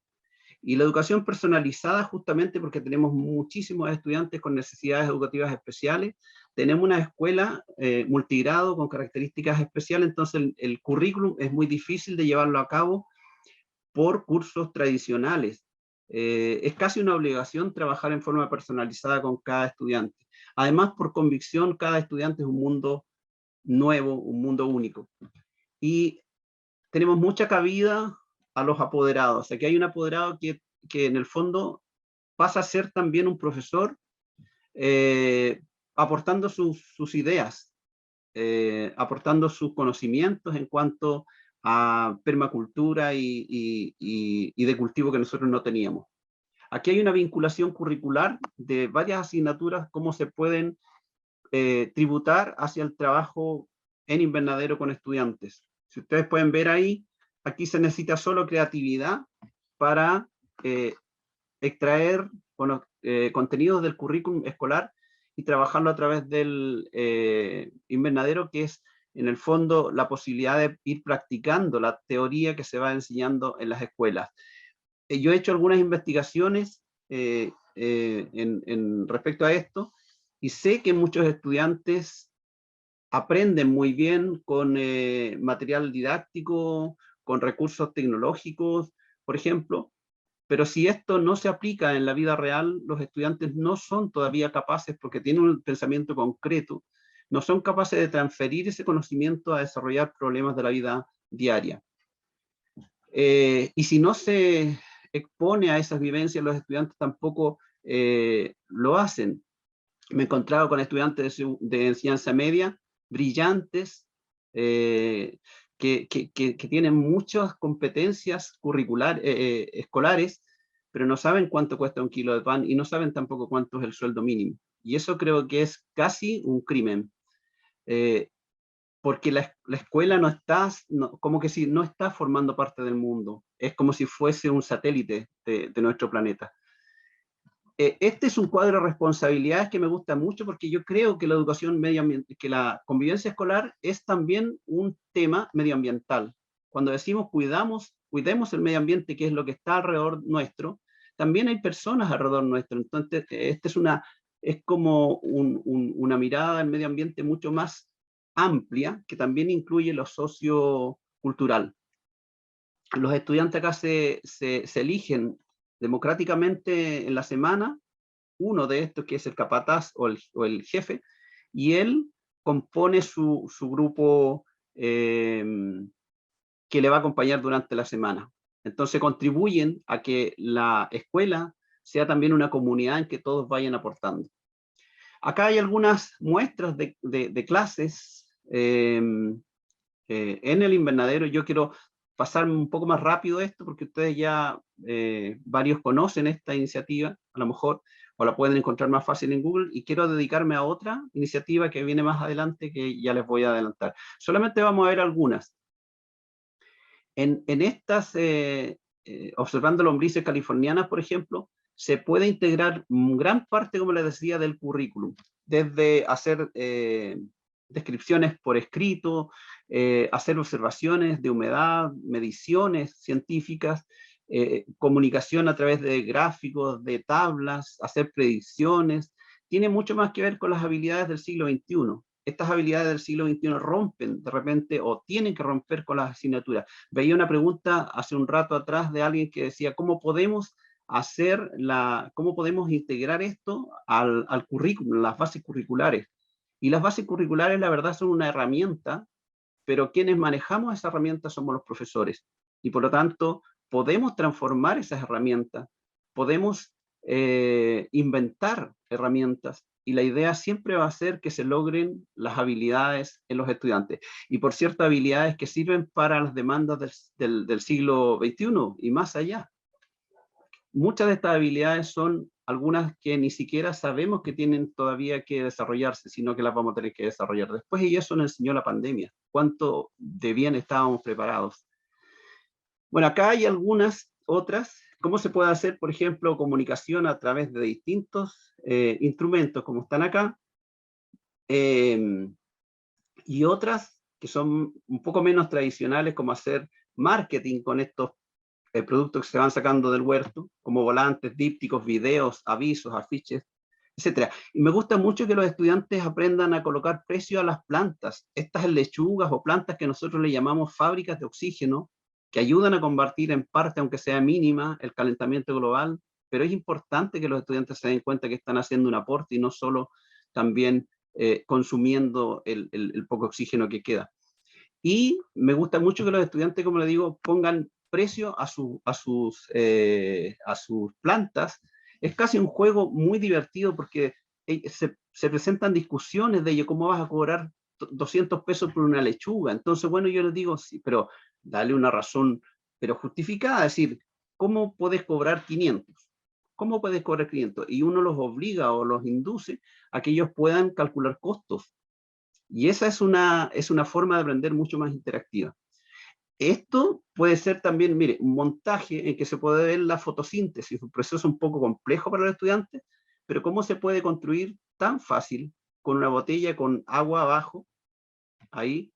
Y la educación personalizada, justamente porque tenemos muchísimos estudiantes con necesidades educativas especiales, tenemos una escuela multigrado con características especiales, entonces el currículum es muy difícil de llevarlo a cabo por cursos tradicionales. Es casi una obligación trabajar en forma personalizada con cada estudiante. Además, por convicción, cada estudiante es un mundo nuevo, un mundo único. Y tenemos mucha cabida a los apoderados. Aquí hay un apoderado que en el fondo pasa a ser también un profesor, aportando sus ideas, aportando sus conocimientos en cuanto a permacultura y de cultivo que nosotros no teníamos. Aquí hay una vinculación curricular de varias asignaturas, cómo se pueden tributar hacia el trabajo en invernadero con estudiantes. Si ustedes pueden ver ahí, aquí se necesita solo creatividad para extraer contenidos del currículum escolar y trabajarlo a través del invernadero, que es en el fondo la posibilidad de ir practicando la teoría que se va enseñando en las escuelas. Yo he hecho algunas investigaciones respecto a esto, y sé que muchos estudiantes aprenden muy bien con material didáctico, con recursos tecnológicos, por ejemplo, pero si esto no se aplica en la vida real, los estudiantes no son todavía capaces, porque tienen un pensamiento concreto, no son capaces de transferir ese conocimiento a desarrollar problemas de la vida diaria. Y si no se expone a esas vivencias, los estudiantes tampoco lo hacen. Me he encontrado con estudiantes de enseñanza media, brillantes, que tienen muchas competencias curriculares, escolares, pero no saben cuánto cuesta un kilo de pan y no saben tampoco cuánto es el sueldo mínimo. Y eso creo que es casi un crimen. Porque la escuela no está, como que si no está formando parte del mundo. Es como si fuese un satélite de nuestro planeta. Este es un cuadro de responsabilidades que me gusta mucho, porque yo creo que la educación medioambiental, que la convivencia escolar es también un tema medioambiental. Cuando decimos cuidemos el medio ambiente, que es lo que está alrededor nuestro, también hay personas alrededor nuestro. Entonces, es como una mirada del medio ambiente mucho más amplia, que también incluye lo sociocultural. Los estudiantes acá se eligen democráticamente en la semana, uno de estos que es el capataz o el jefe, y él compone su grupo que le va a acompañar durante la semana. Entonces contribuyen a que la escuela sea también una comunidad en que todos vayan aportando. Acá hay algunas muestras de clases en el invernadero. Yo quiero pasarme un poco más rápido esto, porque ustedes ya varios conocen esta iniciativa, a lo mejor, o la pueden encontrar más fácil en Google, y quiero dedicarme a otra iniciativa que viene más adelante, que ya les voy a adelantar. Solamente vamos a ver algunas. En estas, observando lombrices californianas, por ejemplo, se puede integrar gran parte, como les decía, del currículum, desde hacer descripciones por escrito, hacer observaciones de humedad, mediciones científicas, comunicación a través de gráficos, de tablas, hacer predicciones. Tiene mucho más que ver con las habilidades del siglo XXI. Estas habilidades del siglo XXI rompen de repente, o tienen que romper con las asignaturas. Veía una pregunta hace un rato atrás de alguien que decía, ¿cómo podemos integrar esto al currículum, las bases curriculares? Y las bases curriculares, la verdad, son una herramienta, pero quienes manejamos esa herramienta somos los profesores. Y por lo tanto, podemos transformar esas herramientas, podemos inventar herramientas, y la idea siempre va a ser que se logren las habilidades en los estudiantes. Y por cierto, habilidades que sirven para las demandas del siglo XXI y más allá. Muchas de estas habilidades son algunas que ni siquiera sabemos que tienen todavía que desarrollarse, sino que las vamos a tener que desarrollar después, y eso nos enseñó la pandemia. Cuánto de bien estábamos preparados. Bueno, acá hay algunas otras. ¿Cómo se puede hacer, por ejemplo, comunicación a través de distintos instrumentos, como están acá? Y otras que son un poco menos tradicionales, como hacer marketing con estos productos que se van sacando del huerto, como volantes, dípticos, videos, avisos, afiches. etcétera. Y me gusta mucho que los estudiantes aprendan a colocar precio a las plantas, estas lechugas o plantas que nosotros le llamamos fábricas de oxígeno, que ayudan a combatir en parte, aunque sea mínima, el calentamiento global, pero es importante que los estudiantes se den cuenta que están haciendo un aporte y no solo también consumiendo el poco oxígeno que queda. Y me gusta mucho que los estudiantes, como le digo, pongan precio a sus plantas. Es casi un juego muy divertido porque se presentan discusiones de ello, ¿cómo vas a cobrar 200 pesos por una lechuga? Entonces, bueno, yo les digo, sí, pero dale una razón, pero justificada, es decir, ¿cómo puedes cobrar 500? ¿Cómo puedes cobrar 500? Y uno los obliga o los induce a que ellos puedan calcular costos. Y esa es una forma de aprender mucho más interactiva. Esto puede ser también, mire, un montaje en que se puede ver la fotosíntesis, un proceso un poco complejo para los estudiantes, pero cómo se puede construir tan fácil con una botella con agua abajo, ahí,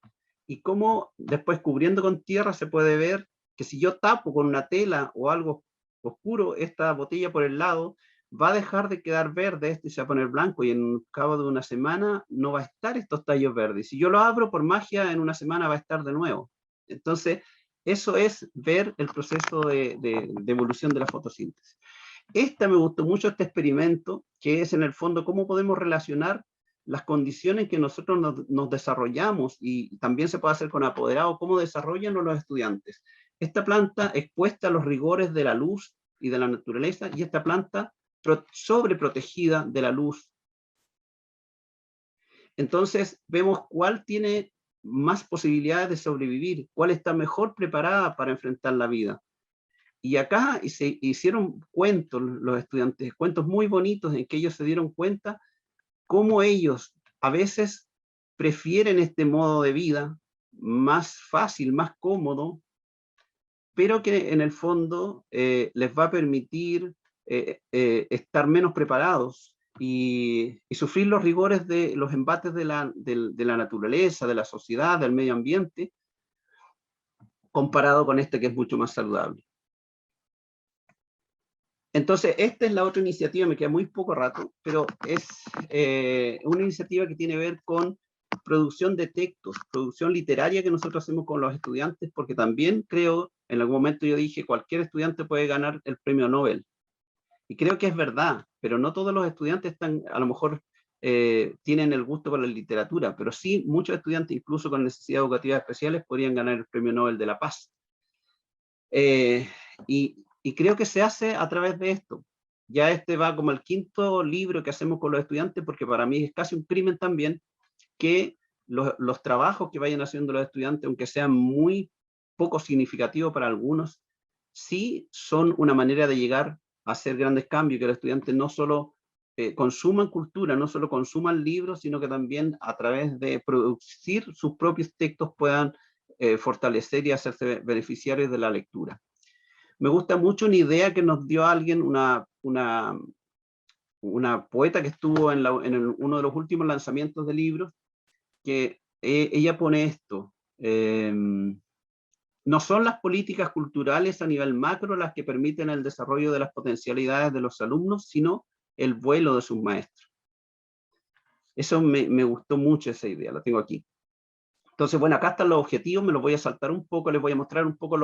y cómo después cubriendo con tierra se puede ver que si yo tapo con una tela o algo oscuro esta botella por el lado, va a dejar de quedar verde esto y se va a poner blanco, y en cabo de una semana no va a estar estos tallos verdes. Si yo lo abro por magia, en una semana va a estar de nuevo. Entonces, eso es ver el proceso de evolución de la fotosíntesis. Me gustó mucho este experimento, que es en el fondo cómo podemos relacionar las condiciones en que nosotros nos desarrollamos, y también se puede hacer con apoderados, cómo desarrollan los estudiantes. Esta planta expuesta a los rigores de la luz y de la naturaleza, y esta planta sobreprotegida de la luz. Entonces vemos cuál tiene más posibilidades de sobrevivir, cuál está mejor preparada para enfrentar la vida. Y acá se hicieron cuentos los estudiantes, cuentos muy bonitos en que ellos se dieron cuenta cómo ellos a veces prefieren este modo de vida más fácil, más cómodo, pero que en el fondo les va a permitir estar menos preparados y sufrir los rigores de los embates de la naturaleza, de la sociedad, del medio ambiente, comparado con este que es mucho más saludable. Entonces, esta es la otra iniciativa, me queda muy poco rato, pero es una iniciativa que tiene que ver con producción de textos, producción literaria que nosotros hacemos con los estudiantes, porque también creo, en algún momento yo dije, cualquier estudiante puede ganar el premio Nobel. Y creo que es verdad, pero no todos los estudiantes están, a lo mejor, tienen el gusto por la literatura, pero sí muchos estudiantes, incluso con necesidades educativas especiales, podrían ganar el premio Nobel de la Paz. Y creo que se hace a través de esto. Ya este va como el 5º libro que hacemos con los estudiantes, porque para mí es casi un crimen también que los trabajos que vayan haciendo los estudiantes, aunque sean muy poco significativos para algunos, sí son una manera de llegar a hacer grandes cambios, que los estudiantes no solo consuman cultura, no solo consuman libros, sino que también a través de producir sus propios textos puedan fortalecer y hacerse beneficiarios de la lectura. Me gusta mucho una idea que nos dio alguien, una poeta que estuvo en uno de los últimos lanzamientos de libros, que ella pone esto: no son las políticas culturales a nivel macro las que permiten el desarrollo de las potencialidades de los alumnos, sino el vuelo de sus maestros. Eso me gustó mucho, esa idea, la tengo aquí. Entonces, bueno, acá están los objetivos, me los voy a saltar un poco, les voy a mostrar un poco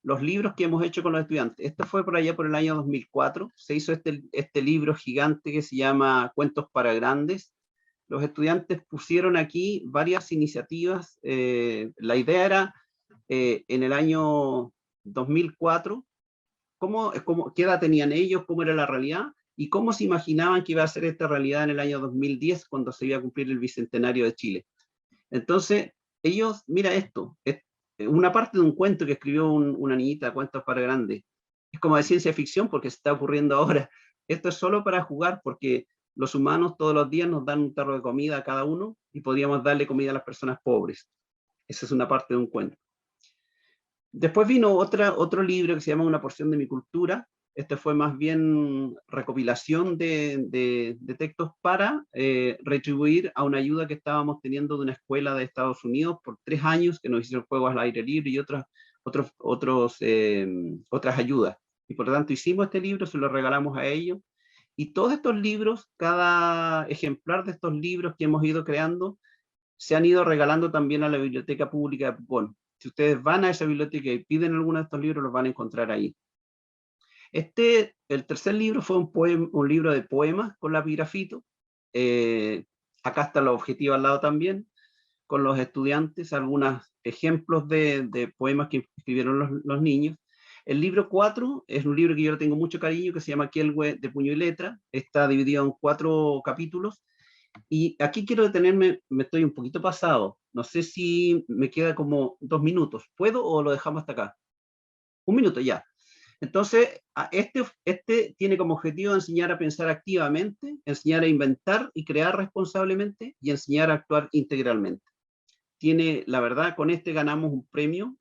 los libros que hemos hecho con los estudiantes. Esto fue por allá por el año 2004, se hizo este libro gigante que se llama Cuentos para Grandes. Los estudiantes pusieron aquí varias iniciativas. La idea era, en el año 2004, qué edad tenían ellos, cómo era la realidad, y cómo se imaginaban que iba a ser esta realidad en el año 2010, cuando se iba a cumplir el Bicentenario de Chile. Entonces, ellos, mira esto, es una parte de un cuento que escribió una niñita, Cuentos para Grandes. Es como de ciencia ficción porque se está ocurriendo ahora. Esto es solo para jugar, porque los humanos todos los días nos dan un tarro de comida a cada uno y podríamos darle comida a las personas pobres. Esa es una parte de un cuento. Después vino otro libro que se llama Una porción de mi cultura. Este fue más bien recopilación de textos para retribuir a una ayuda que estábamos teniendo de una escuela de Estados Unidos por 3 años, que nos hicieron juegos al aire libre y otras ayudas. Y por lo tanto hicimos este libro, se lo regalamos a ellos. Y todos estos libros, cada ejemplar de estos libros que hemos ido creando, se han ido regalando también a la Biblioteca Pública de Pucón. Si ustedes van a esa biblioteca y piden alguno de estos libros, los van a encontrar ahí. El tercer libro fue un libro de poemas con lápiz grafito. Acá está el objetivo al lado también, con los estudiantes, algunos ejemplos de poemas que escribieron los niños. El libro 4 es un libro que yo le tengo mucho cariño, que se llama Quelwe de puño y letra. Está dividido en 4 capítulos. Y aquí quiero detenerme, me estoy un poquito pasado. No sé si me queda como 2 minutos. ¿Puedo o lo dejamos hasta acá? 1 minuto ya. Entonces, este tiene como objetivo enseñar a pensar activamente, enseñar a inventar y crear responsablemente y enseñar a actuar integralmente. La verdad, con este ganamos un premio.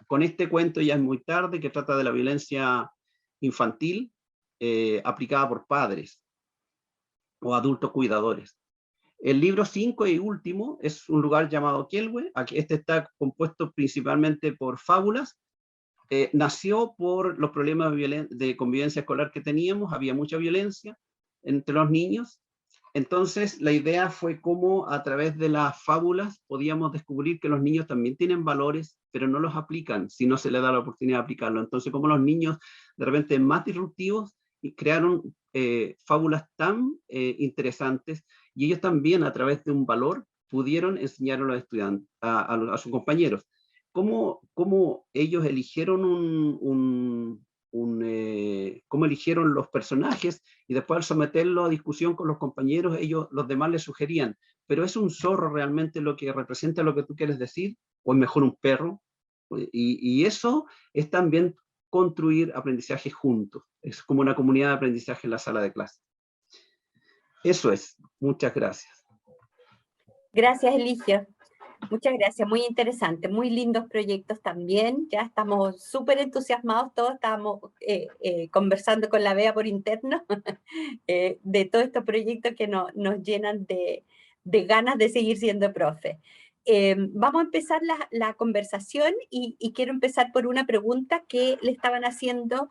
Con este cuento ya es muy tarde, que trata de la violencia infantil aplicada por padres o adultos cuidadores. El libro 5 y último es un lugar llamado Quelwe. Este está compuesto principalmente por fábulas. Nació por los problemas de convivencia escolar que teníamos. Había mucha violencia entre los niños. Entonces la idea fue cómo a través de las fábulas podíamos descubrir que los niños también tienen valores, pero no los aplican si no se les da la oportunidad de aplicarlo. Entonces, como los niños de repente más disruptivos y crearon fábulas tan interesantes, y ellos también a través de un valor pudieron enseñar a los estudiantes, a sus compañeros. ¿Cómo ellos eligieron cómo eligieron los personajes, y después al someterlo a discusión con los compañeros, los demás les sugerían, pero ¿es un zorro realmente lo que representa lo que tú quieres decir? ¿O es mejor un perro? Y eso es también construir aprendizaje juntos. Es como una comunidad de aprendizaje en la sala de clase. Eso es. Muchas gracias. Gracias, Eligio. Muchas gracias, muy interesante, muy lindos proyectos también. Ya estamos súper entusiasmados todos, estábamos conversando con la Bea por interno de todos estos proyectos que nos llenan de ganas de seguir siendo profe. Vamos a empezar la conversación y quiero empezar por una pregunta que le estaban haciendo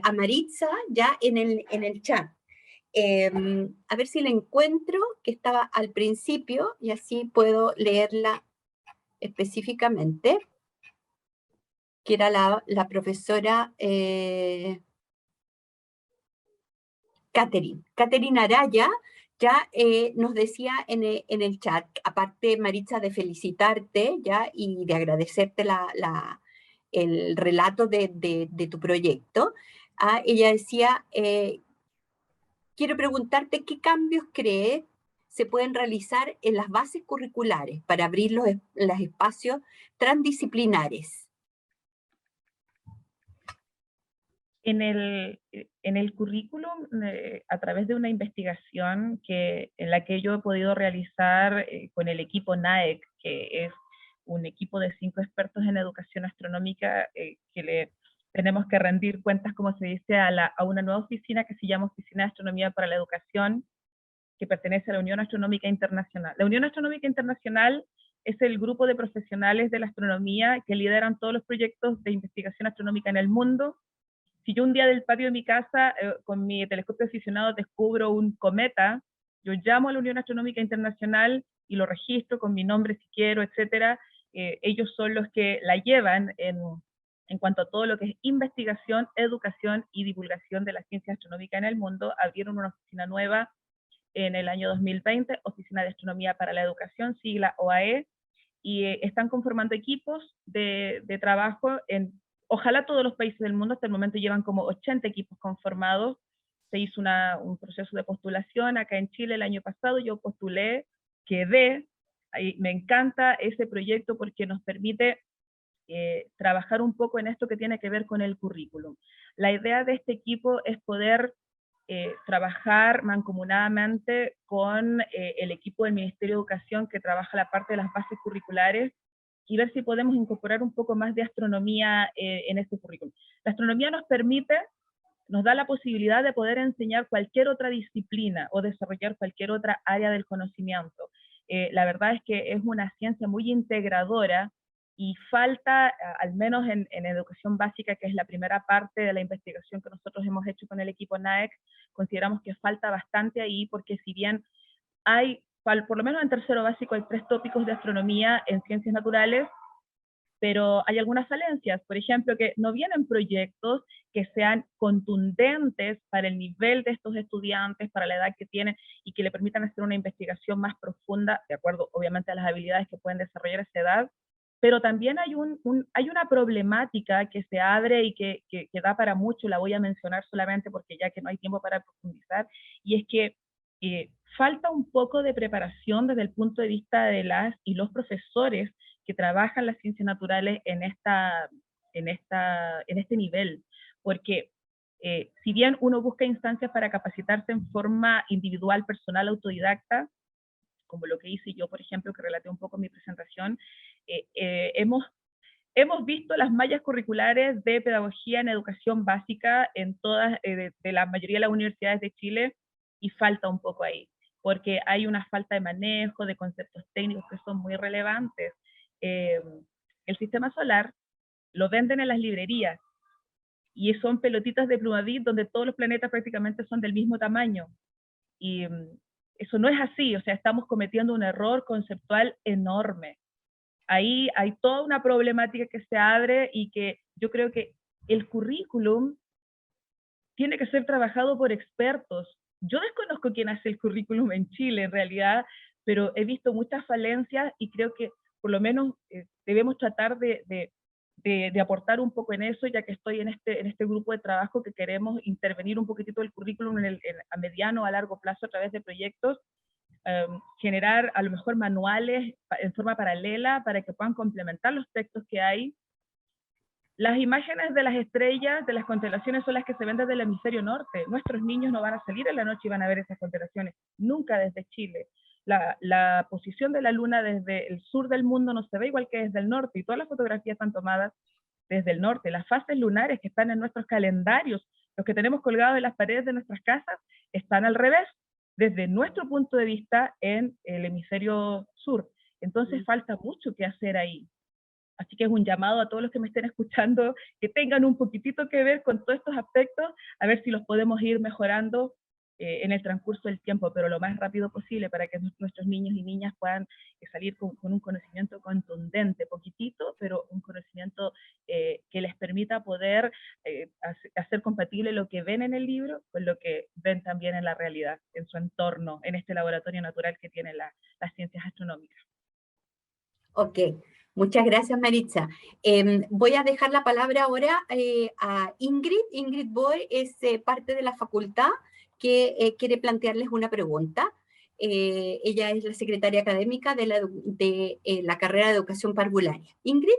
a Maritza ya en el chat. A ver si la encuentro, que estaba al principio, y así puedo leerla específicamente, que era la profesora Catherine Araya, ya nos decía en el chat, aparte Maritza de felicitarte ya y de agradecerte el relato de tu proyecto, ella decía, quiero preguntarte qué cambios crees se pueden realizar en las bases curriculares para abrir los espacios transdisciplinares. En el currículum, a través de una investigación en la que yo he podido realizar con el equipo NAEC, que es un equipo de 5 expertos en educación astronómica que le tenemos que rendir cuentas, como se dice, a una nueva oficina que se llama Oficina de Astronomía para la Educación, que pertenece a la Unión Astronómica Internacional. La Unión Astronómica Internacional es el grupo de profesionales de la astronomía que lideran todos los proyectos de investigación astronómica en el mundo. Si yo un día del patio de mi casa, con mi telescopio aficionado, descubro un cometa, yo llamo a la Unión Astronómica Internacional y lo registro con mi nombre si quiero, etc. Ellos son los que la llevan en cuanto a todo lo que es investigación, educación y divulgación de la ciencia astronómica en el mundo. Abrieron una oficina nueva en el año 2020, Oficina de Astronomía para la Educación, sigla OAE, y están conformando equipos de trabajo en, ojalá todos los países del mundo. Hasta el momento llevan como 80 equipos conformados. Se hizo un proceso de postulación acá en Chile el año pasado, yo postulé, quedé, me encanta ese proyecto porque nos permite trabajar un poco en esto que tiene que ver con el currículum. La idea de este equipo es poder trabajar mancomunadamente con el equipo del Ministerio de Educación que trabaja la parte de las bases curriculares y ver si podemos incorporar un poco más de astronomía en este currículum. La astronomía nos da la posibilidad de poder enseñar cualquier otra disciplina o desarrollar cualquier otra área del conocimiento. La verdad es que es una ciencia muy integradora y falta, al menos en educación básica, que es la primera parte de la investigación que nosotros hemos hecho con el equipo NAEC, consideramos que falta bastante ahí, porque si bien hay, por lo menos en tercero básico, hay 3 tópicos de astronomía en ciencias naturales, pero hay algunas falencias, por ejemplo, que no vienen proyectos que sean contundentes para el nivel de estos estudiantes, para la edad que tienen, y que le permitan hacer una investigación más profunda, de acuerdo obviamente a las habilidades que pueden desarrollar a esa edad, pero también hay, hay una problemática que se abre y que da para mucho, la voy a mencionar solamente porque ya que no hay tiempo para profundizar, y es que falta un poco de preparación desde el punto de vista de las y los profesores que trabajan las ciencias naturales en este nivel, porque si bien uno busca instancias para capacitarse en forma individual, personal, autodidacta, como lo que hice yo, por ejemplo, que relaté un poco en mi presentación, hemos visto las mallas curriculares de pedagogía en educación básica en todas, de la mayoría de las universidades de Chile, y falta un poco ahí, porque hay una falta de manejo, de conceptos técnicos que son muy relevantes. El sistema solar lo venden en las librerías, y son pelotitas de Plumavit donde todos los planetas prácticamente son del mismo tamaño, y eso no es así, o sea, estamos cometiendo un error conceptual enorme. Ahí hay toda una problemática que se abre, y que yo creo que el currículum tiene que ser trabajado por expertos. Yo desconozco quién hace el currículum en Chile, en realidad, pero he visto muchas falencias, y creo que por lo menos debemos tratar de aportar un poco en eso, ya que estoy en este grupo de trabajo que queremos intervenir un poquitito el currículum a mediano o a largo plazo a través de proyectos, generar a lo mejor manuales en forma paralela para que puedan complementar los textos que hay. Las imágenes de las estrellas, de las constelaciones, son las que se ven desde el hemisferio norte. Nuestros niños no van a salir en la noche y van a ver esas constelaciones, nunca desde Chile. La posición de la luna desde el sur del mundo no se ve igual que desde el norte, y todas las fotografías están tomadas desde el norte. Las fases lunares que están en nuestros calendarios, los que tenemos colgados en las paredes de nuestras casas, están al revés, desde nuestro punto de vista, en el hemisferio sur. Entonces falta mucho que hacer ahí. Así que es un llamado a todos los que me estén escuchando, que tengan un poquitito que ver con todos estos aspectos, a ver si los podemos ir mejorando en el transcurso del tiempo, pero lo más rápido posible, para que nuestros niños y niñas puedan salir con un conocimiento contundente, poquitito, pero un conocimiento que les permita poder hacer compatible lo que ven en el libro con lo que ven también en la realidad, en su entorno, en este laboratorio natural que tienen las ciencias astronómicas. Ok, muchas gracias, Maritza. Voy a dejar la palabra ahora a Ingrid. Ingrid Boy es parte de la facultad que quiere plantearles una pregunta. Ella es la secretaria académica de la carrera de educación parvularia. Ingrid.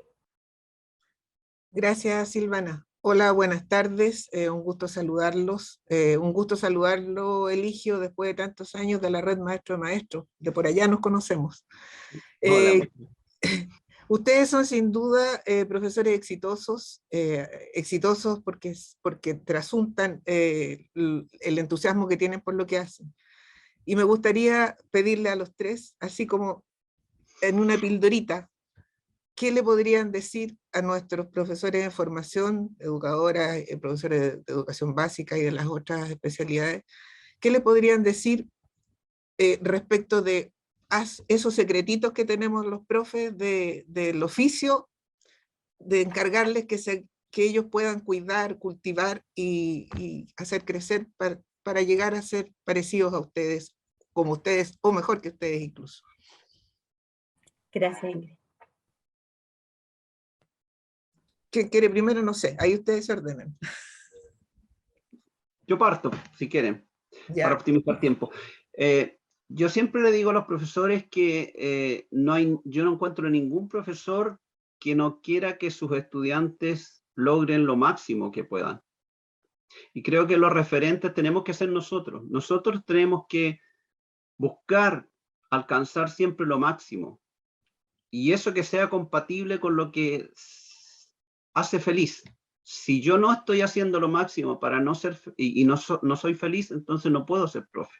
Gracias, Silvana. Hola, buenas tardes. Un gusto saludarlos. Un gusto saludarlo, Eligio, después de tantos años de la red Maestro de Maestros. De por allá nos conocemos. Hola. Ustedes son sin duda profesores exitosos, exitosos porque trasuntan el entusiasmo que tienen por lo que hacen. Y me gustaría pedirle a los 3, así como en una pildorita, ¿qué le podrían decir a nuestros profesores de formación, educadoras, profesores de educación básica y de las otras especialidades? ¿Qué le podrían decir respecto de esos secretitos que tenemos los profes del oficio, de encargarles que ellos puedan cuidar, cultivar y hacer crecer para llegar a ser parecidos a ustedes, como ustedes, o mejor que ustedes incluso? Gracias, Ingrid. ¿Quién quiere primero? No sé, ahí ustedes se ordenan. Yo parto, si quieren, Ya. para optimizar tiempo. Yo siempre le digo a los profesores que yo no encuentro ningún profesor que no quiera que sus estudiantes logren lo máximo que puedan. Y creo que los referentes tenemos que ser nosotros. Nosotros tenemos que buscar alcanzar siempre lo máximo. Y eso que sea compatible con lo que hace feliz. Si yo no estoy haciendo lo máximo para no ser, y no soy feliz, entonces no puedo ser profe.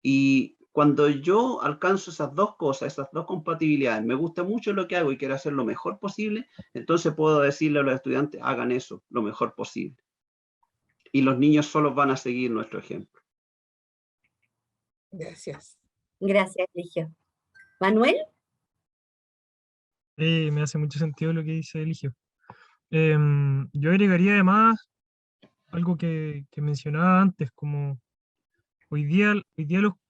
Y Cuando yo alcanzo esas dos cosas, esas dos compatibilidades, me gusta mucho lo que hago y quiero hacer lo mejor posible, entonces puedo decirle a los estudiantes, hagan eso lo mejor posible. Y los niños solos van a seguir nuestro ejemplo. Gracias. Gracias, Eligio. ¿Manuel? Me hace mucho sentido lo que dice Eligio. Yo agregaría además algo que mencionaba antes, como hoy día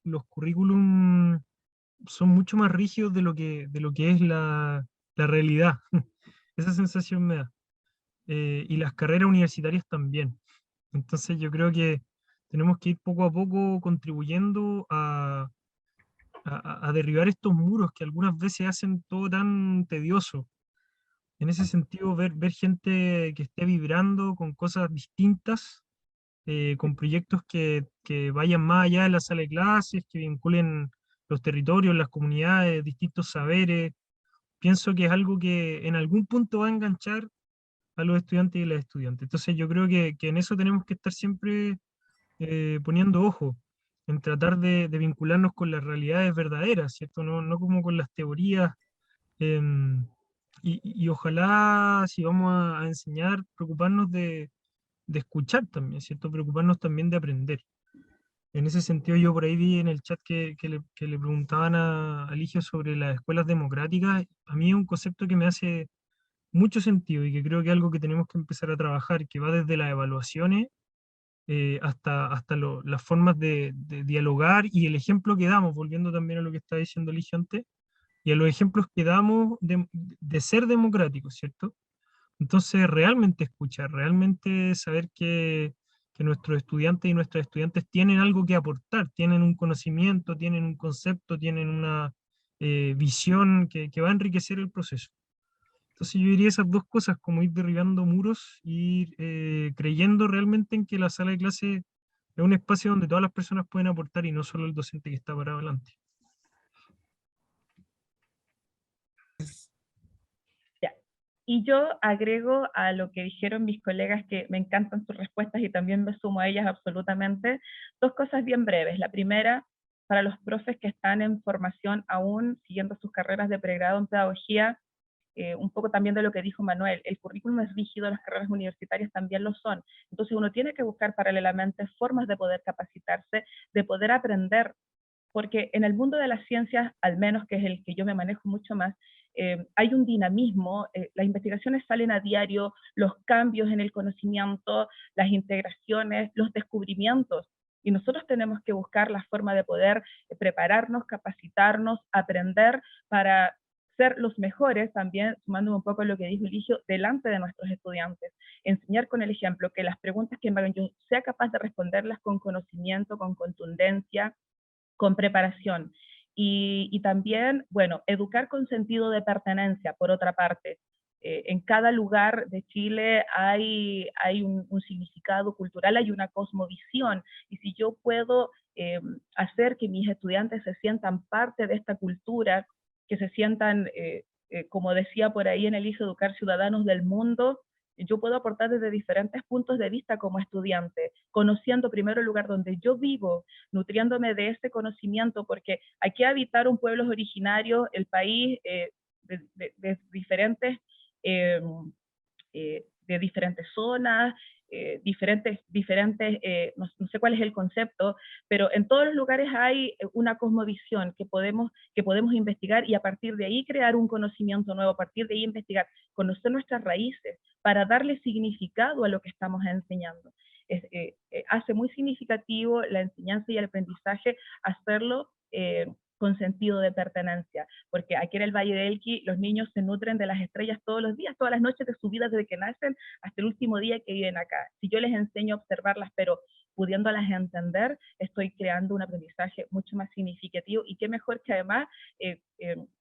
los currículum son mucho más rígidos de lo que es la realidad. Esa sensación me da. Y las carreras universitarias también. Entonces yo creo que tenemos que ir poco a poco contribuyendo a derribar estos muros que algunas veces hacen todo tan tedioso. En ese sentido, ver gente que esté vibrando con cosas distintas, con proyectos que vayan más allá de la sala de clases, que vinculen los territorios, las comunidades, distintos saberes. Pienso que es algo que en algún punto va a enganchar a los estudiantes y las estudiantes. Entonces yo creo que en eso tenemos que estar siempre poniendo ojo, en tratar de vincularnos con las realidades verdaderas, ¿cierto? No como con las teorías. em, y ojalá, si vamos a enseñar, preocuparnos de escuchar también, ¿cierto? Preocuparnos también de aprender. En ese sentido, yo por ahí vi en el chat que le preguntaban a Eligio sobre las escuelas democráticas. A mí es un concepto que me hace mucho sentido y que creo que es algo que tenemos que empezar a trabajar, que va desde las evaluaciones hasta las formas de dialogar y el ejemplo que damos, volviendo también a lo que estaba diciendo Eligio antes, y a los ejemplos que damos de ser democráticos, ¿cierto? Entonces, realmente escuchar, realmente saber que nuestros estudiantes y nuestras estudiantes tienen algo que aportar, tienen un conocimiento, tienen un concepto, tienen una visión que va a enriquecer el proceso. Entonces yo diría esas dos cosas, como ir derribando muros y ir creyendo realmente en que la sala de clase es un espacio donde todas las personas pueden aportar y no solo el docente que está parado adelante. Ya. Y yo agrego a lo que dijeron mis colegas, que me encantan sus respuestas y también me sumo a ellas absolutamente, dos cosas bien breves. La primera, para los profes que están en formación aún, siguiendo sus carreras de pregrado en pedagogía, un poco también de lo que dijo Manuel, el currículum es rígido, las carreras universitarias también lo son. Entonces uno tiene que buscar paralelamente formas de poder capacitarse, de poder aprender, porque en el mundo de las ciencias, al menos que es el que yo me manejo mucho más, hay un dinamismo, las investigaciones salen a diario, los cambios en el conocimiento, las integraciones, los descubrimientos, y nosotros tenemos que buscar la forma de poder prepararnos, capacitarnos, aprender para ser los mejores, también sumando un poco lo que dijo Eligio, delante de nuestros estudiantes. Enseñar con el ejemplo, que las preguntas que me hagan yo sea capaz de responderlas con conocimiento, con contundencia, con preparación. Y también, bueno, educar con sentido de pertenencia, por otra parte. En cada lugar de Chile hay un significado cultural, hay una cosmovisión, y si yo puedo hacer que mis estudiantes se sientan parte de esta cultura, que se sientan, como decía por ahí en el Elige Educar, ciudadanos del mundo, yo puedo aportar desde diferentes puntos de vista como estudiante, conociendo primero el lugar donde yo vivo, nutriéndome de ese conocimiento, porque aquí habitar un pueblo originario, el país de diferentes de diferentes zonas, no sé cuál es el concepto, pero en todos los lugares hay una cosmovisión que podemos investigar, y a partir de ahí crear un conocimiento nuevo, a partir de ahí investigar, conocer nuestras raíces para darle significado a lo que estamos enseñando. Hace muy significativo la enseñanza y el aprendizaje hacerlo con sentido de pertenencia, porque aquí en el Valle del Elqui los niños se nutren de las estrellas todos los días, todas las noches de su vida, desde que nacen hasta el último día que viven acá. Si yo les enseño a observarlas, pero pudiéndolas entender, estoy creando un aprendizaje mucho más significativo, y qué mejor que además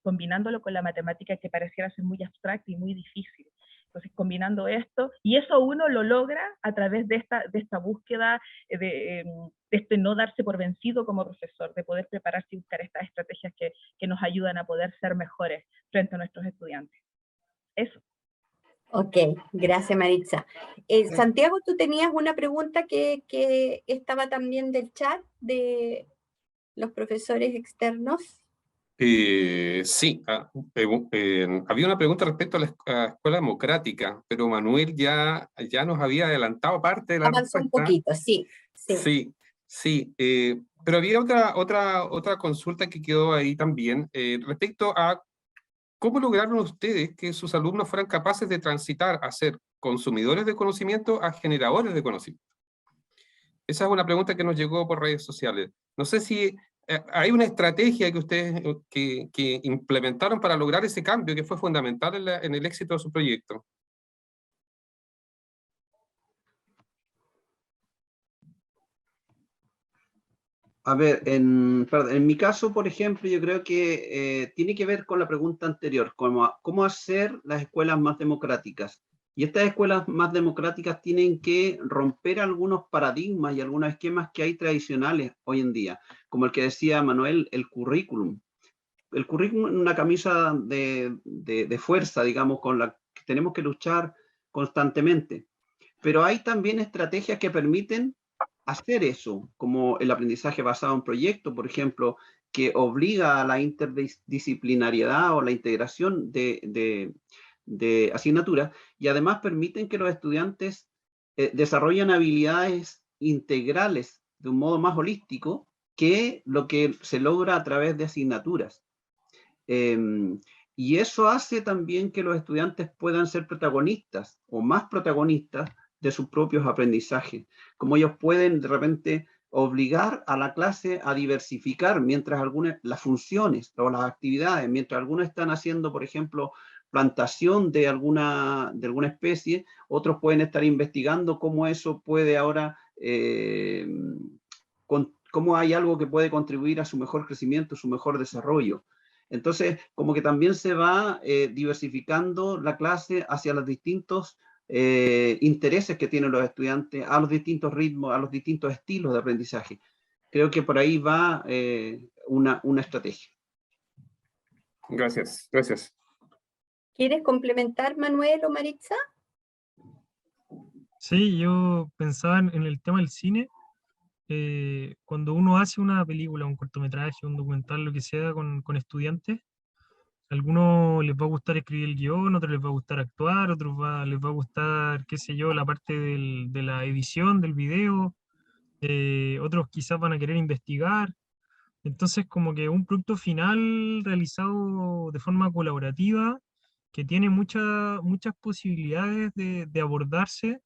combinándolo con la matemática, que pareciera ser muy abstracta y muy difícil. Entonces, combinando esto, y eso uno lo logra a través de esta búsqueda, de este no darse por vencido como profesor, de poder prepararse y buscar estas estrategias que nos ayudan a poder ser mejores frente a nuestros estudiantes. Eso. Ok, gracias Maritza. Santiago, tú tenías una pregunta que estaba también del chat, los profesores externos? Sí, había una pregunta respecto a la escuela democrática, pero Manuel ya nos había adelantado parte de la Avanzó un respuesta. poquito, sí. Sí, pero había otra consulta que quedó ahí también, respecto a cómo lograron ustedes que sus alumnos fueran capaces de transitar a ser consumidores de conocimiento a generadores de conocimiento. Esa es una pregunta que nos llegó por redes sociales. No sé si hay una estrategia que ustedes que implementaron para lograr ese cambio que fue fundamental en el éxito de su proyecto. A ver, en mi caso, por ejemplo, yo creo que tiene que ver con la pregunta anterior, cómo hacer las escuelas más democráticas. Y estas escuelas más democráticas tienen que romper algunos paradigmas y algunos esquemas que hay tradicionales hoy en día, como el que decía Manuel, el currículum. El currículum es una camisa de fuerza, digamos, con la que tenemos que luchar constantemente. Pero hay también estrategias que permiten hacer eso, como el aprendizaje basado en proyectos, por ejemplo, que obliga a la interdisciplinariedad o la integración de asignaturas, y además permiten que los estudiantes desarrollen habilidades integrales de un modo más holístico que lo que se logra a través de asignaturas. Y eso hace también que los estudiantes puedan ser protagonistas o más protagonistas de sus propios aprendizajes, como ellos pueden de repente obligar a la clase a diversificar mientras las funciones o las actividades, mientras algunos están haciendo, por ejemplo, plantación de alguna especie, otros pueden estar investigando cómo eso puede ahora, cómo hay algo que puede contribuir a su mejor crecimiento, su mejor desarrollo. Entonces, como que también se va diversificando la clase hacia los distintos intereses que tienen los estudiantes, a los distintos ritmos, a los distintos estilos de aprendizaje. Creo que por ahí va una estrategia. Gracias. ¿Quieres complementar, Manuel o Maritza? Sí, yo pensaba en el tema del cine. Cuando uno hace una película, un cortometraje, un documental, lo que sea, con estudiantes, a algunos les va a gustar escribir el guión, otros les va a gustar actuar, otros les va a gustar, qué sé yo, la parte de la edición del video, otros quizás van a querer investigar. Entonces, como que un producto final realizado de forma colaborativa, que tiene muchas posibilidades de abordarse,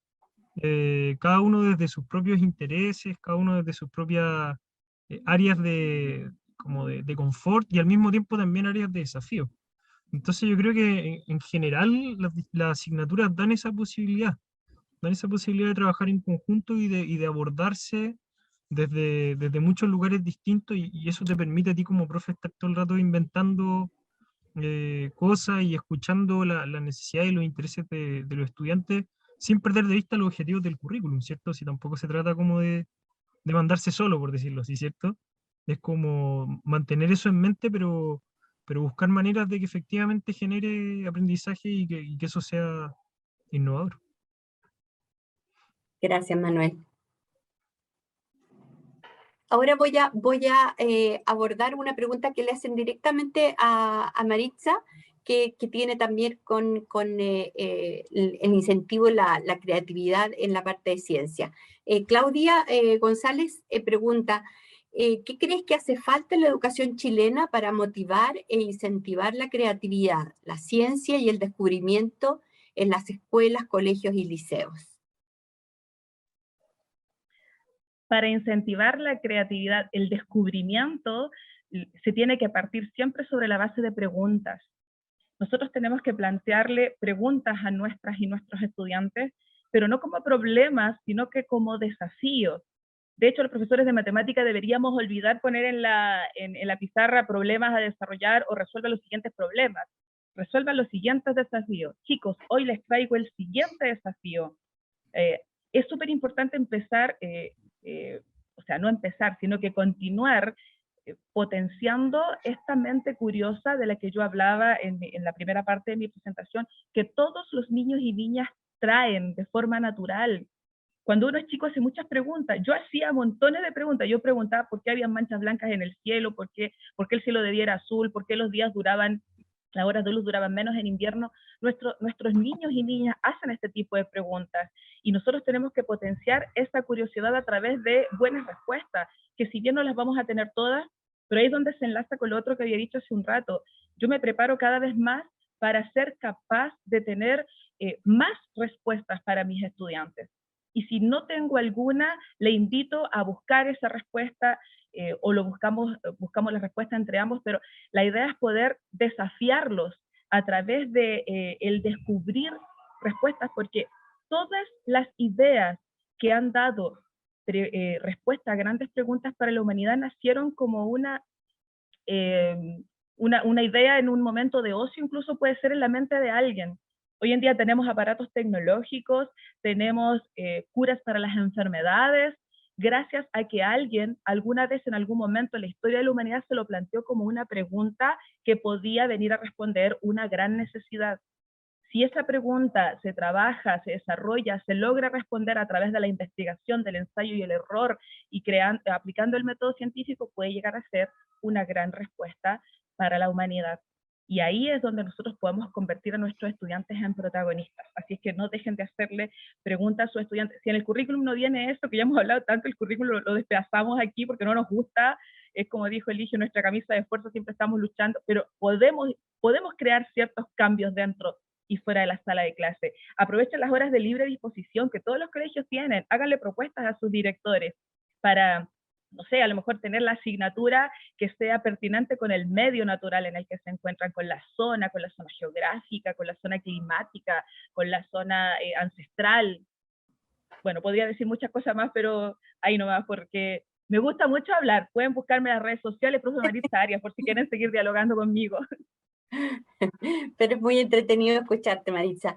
cada uno desde sus propios intereses, cada uno desde sus propias áreas como de confort y al mismo tiempo también áreas de desafío. Entonces yo creo que en general las asignaturas dan esa posibilidad de trabajar en conjunto y de abordarse desde muchos lugares distintos y eso te permite a ti como profe estar todo el rato inventando cosas y escuchando las necesidades y los intereses de los estudiantes sin perder de vista los objetivos del currículum, ¿cierto? Si tampoco se trata como de mandarse solo, por decirlo así, ¿cierto? Es como mantener eso en mente, pero buscar maneras de que efectivamente genere aprendizaje y que eso sea innovador. Gracias, Manuel. Ahora voy a abordar una pregunta que le hacen directamente a Maritza, que tiene también con el incentivo, la creatividad en la parte de ciencia. Claudia González pregunta, ¿qué crees que hace falta en la educación chilena para motivar e incentivar la creatividad, la ciencia y el descubrimiento en las escuelas, colegios y liceos? Para incentivar la creatividad, el descubrimiento, se tiene que partir siempre sobre la base de preguntas. Nosotros tenemos que plantearle preguntas a nuestras y nuestros estudiantes, pero no como problemas, sino que como desafíos. De hecho, los profesores de matemática deberíamos olvidar poner en la pizarra problemas a desarrollar o resuelvan los siguientes problemas. Resuelvan los siguientes desafíos. Chicos, hoy les traigo el siguiente desafío. Es súper importante empezar, o sea, no empezar, sino que continuar potenciando esta mente curiosa de la que yo hablaba en la primera parte de mi presentación, que todos los niños y niñas traen de forma natural. Cuando uno es chico hace muchas preguntas. Yo hacía montones de preguntas. Yo preguntaba por qué había manchas blancas en el cielo, por qué el cielo de día era azul, por qué los días duraban, las horas de luz duraban menos en invierno. Nuestros niños y niñas hacen este tipo de preguntas y nosotros tenemos que potenciar esa curiosidad a través de buenas respuestas, que si bien no las vamos a tener todas, pero ahí es donde se enlaza con lo otro que había dicho hace un rato. Yo me preparo cada vez más para ser capaz de tener más respuestas para mis estudiantes. Y si no tengo alguna, le invito a buscar esa respuesta o buscamos la respuesta entre ambos, pero la idea es poder desafiarlos a través de el descubrir respuestas, porque todas las ideas que han dado respuesta a grandes preguntas para la humanidad nacieron como una idea en un momento de ocio, incluso puede ser en la mente de alguien. Hoy en día tenemos aparatos tecnológicos, tenemos curas para las enfermedades, gracias a que alguien alguna vez en algún momento en la historia de la humanidad se lo planteó como una pregunta que podía venir a responder una gran necesidad. Si esa pregunta se trabaja, se desarrolla, se logra responder a través de la investigación, del ensayo y el error, y aplicando el método científico, puede llegar a ser una gran respuesta para la humanidad. Y ahí es donde nosotros podemos convertir a nuestros estudiantes en protagonistas. Así es que no dejen de hacerle preguntas a sus estudiantes. Si en el currículum no viene esto, que ya hemos hablado tanto, el currículum lo despedazamos aquí porque no nos gusta, es como dijo Eligio, nuestra camisa de esfuerzo, siempre estamos luchando, pero podemos crear ciertos cambios dentro y fuera de la sala de clase. Aprovechen las horas de libre disposición que todos los colegios tienen, háganle propuestas a sus directores para, no sé, a lo mejor tener la asignatura que sea pertinente con el medio natural en el que se encuentran, con la zona geográfica, con la zona climática, con la zona ancestral. Bueno, podría decir muchas cosas más, pero ahí nomás, porque me gusta mucho hablar. Pueden buscarme en las redes sociales, profe Maritza Arias, por si quieren seguir dialogando conmigo. Pero es muy entretenido escucharte, Maritza.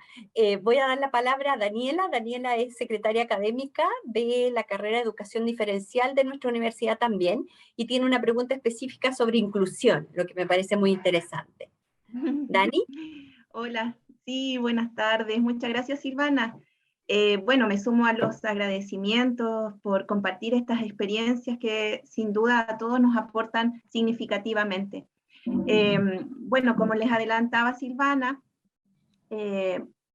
Voy a dar la palabra a Daniela. Daniela es secretaria académica de la carrera de Educación Diferencial de nuestra universidad también, y tiene una pregunta específica sobre inclusión, lo que me parece muy interesante. ¿Dani? Hola, sí, buenas tardes. Muchas gracias, Silvana. Bueno, me sumo a los agradecimientos por compartir estas experiencias que sin duda a todos nos aportan significativamente. Bueno, como les adelantaba Silvana,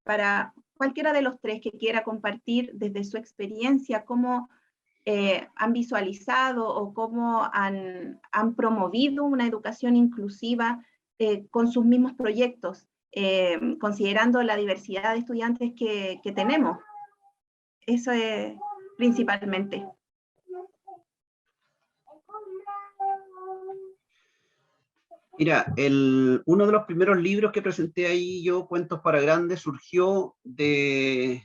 para cualquiera de los tres que quiera compartir desde su experiencia cómo han visualizado o cómo han promovido una educación inclusiva con sus mismos proyectos, considerando la diversidad de estudiantes que tenemos. Eso es principalmente. Mira, uno de los primeros libros que presenté ahí, yo, Cuentos para Grandes, surgió de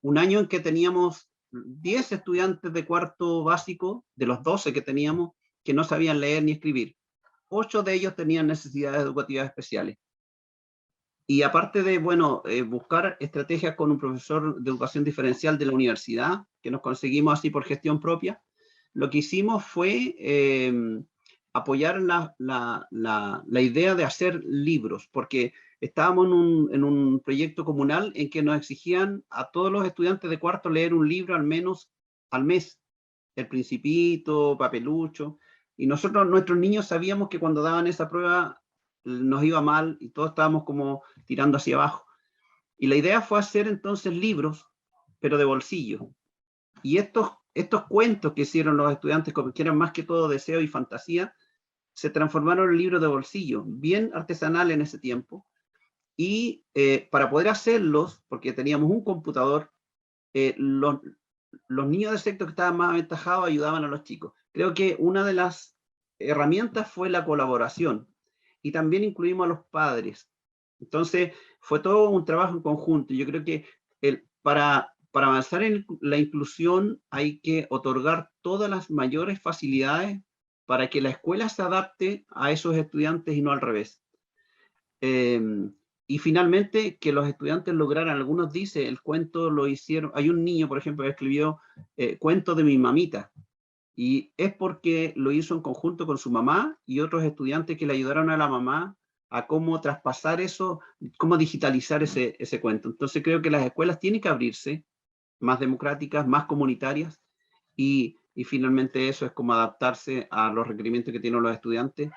un año en que teníamos 10 estudiantes de cuarto básico, de los 12 que teníamos, que no sabían leer ni escribir. 8 de ellos tenían necesidades educativas especiales. Y aparte de, bueno, buscar estrategias con un profesor de educación diferencial de la universidad, que nos conseguimos así por gestión propia, lo que hicimos fue apoyar la idea de hacer libros, porque estábamos en un proyecto comunal en que nos exigían a todos los estudiantes de cuarto leer un libro al menos al mes, El Principito, Papelucho, y nuestros niños sabíamos que cuando daban esa prueba nos iba mal y todos estábamos como tirando hacia abajo. Y la idea fue hacer entonces libros, pero de bolsillo. Y estos cuentos que hicieron los estudiantes, que eran más que todo deseo y fantasía, se transformaron en libros de bolsillo, bien artesanal en ese tiempo. Y para poder hacerlos, porque teníamos un computador, los niños del sector que estaban más aventajados ayudaban a los chicos. Creo que una de las herramientas fue la colaboración, y también incluimos a los padres. Entonces, fue todo un trabajo en conjunto. Yo creo que para avanzar en la inclusión hay que otorgar todas las mayores facilidades para que la escuela se adapte a esos estudiantes y no al revés. Y finalmente, que los estudiantes lograran, algunos dicen, el cuento lo hicieron, hay un niño, por ejemplo, que escribió Cuento de mi mamita, y es porque lo hizo en conjunto con su mamá y otros estudiantes que le ayudaron a la mamá a cómo traspasar eso, cómo digitalizar ese cuento. Entonces creo que las escuelas tienen que abrirse, más democráticas, más comunitarias, y finalmente eso es como adaptarse a los requerimientos que tienen los estudiantes,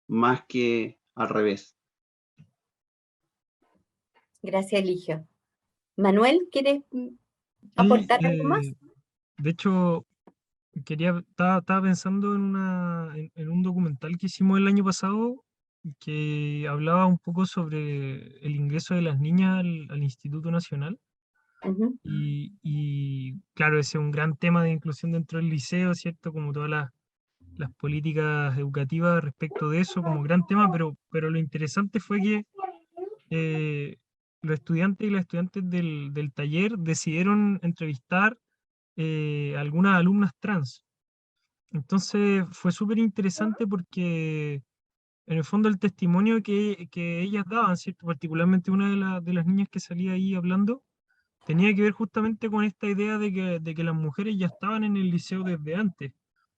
más que al revés. Gracias, Eligio. Manuel, ¿quieres Sí, aportar algo más? de hecho, estaba pensando en un documental que hicimos el año pasado que hablaba un poco sobre el ingreso de las niñas al Instituto Nacional. Ujú. Y claro, ese es un gran tema de inclusión dentro del liceo, ¿cierto? Como todas las políticas educativas respecto de eso, como gran tema, pero lo interesante fue que eh, los estudiantes y las estudiantes del taller decidieron entrevistar algunas alumnas trans. Entonces fue súper interesante porque en el fondo el testimonio que ellas daban, ¿cierto? Particularmente una de las niñas que salía ahí hablando, tenía que ver justamente con esta idea de que las mujeres ya estaban en el liceo desde antes,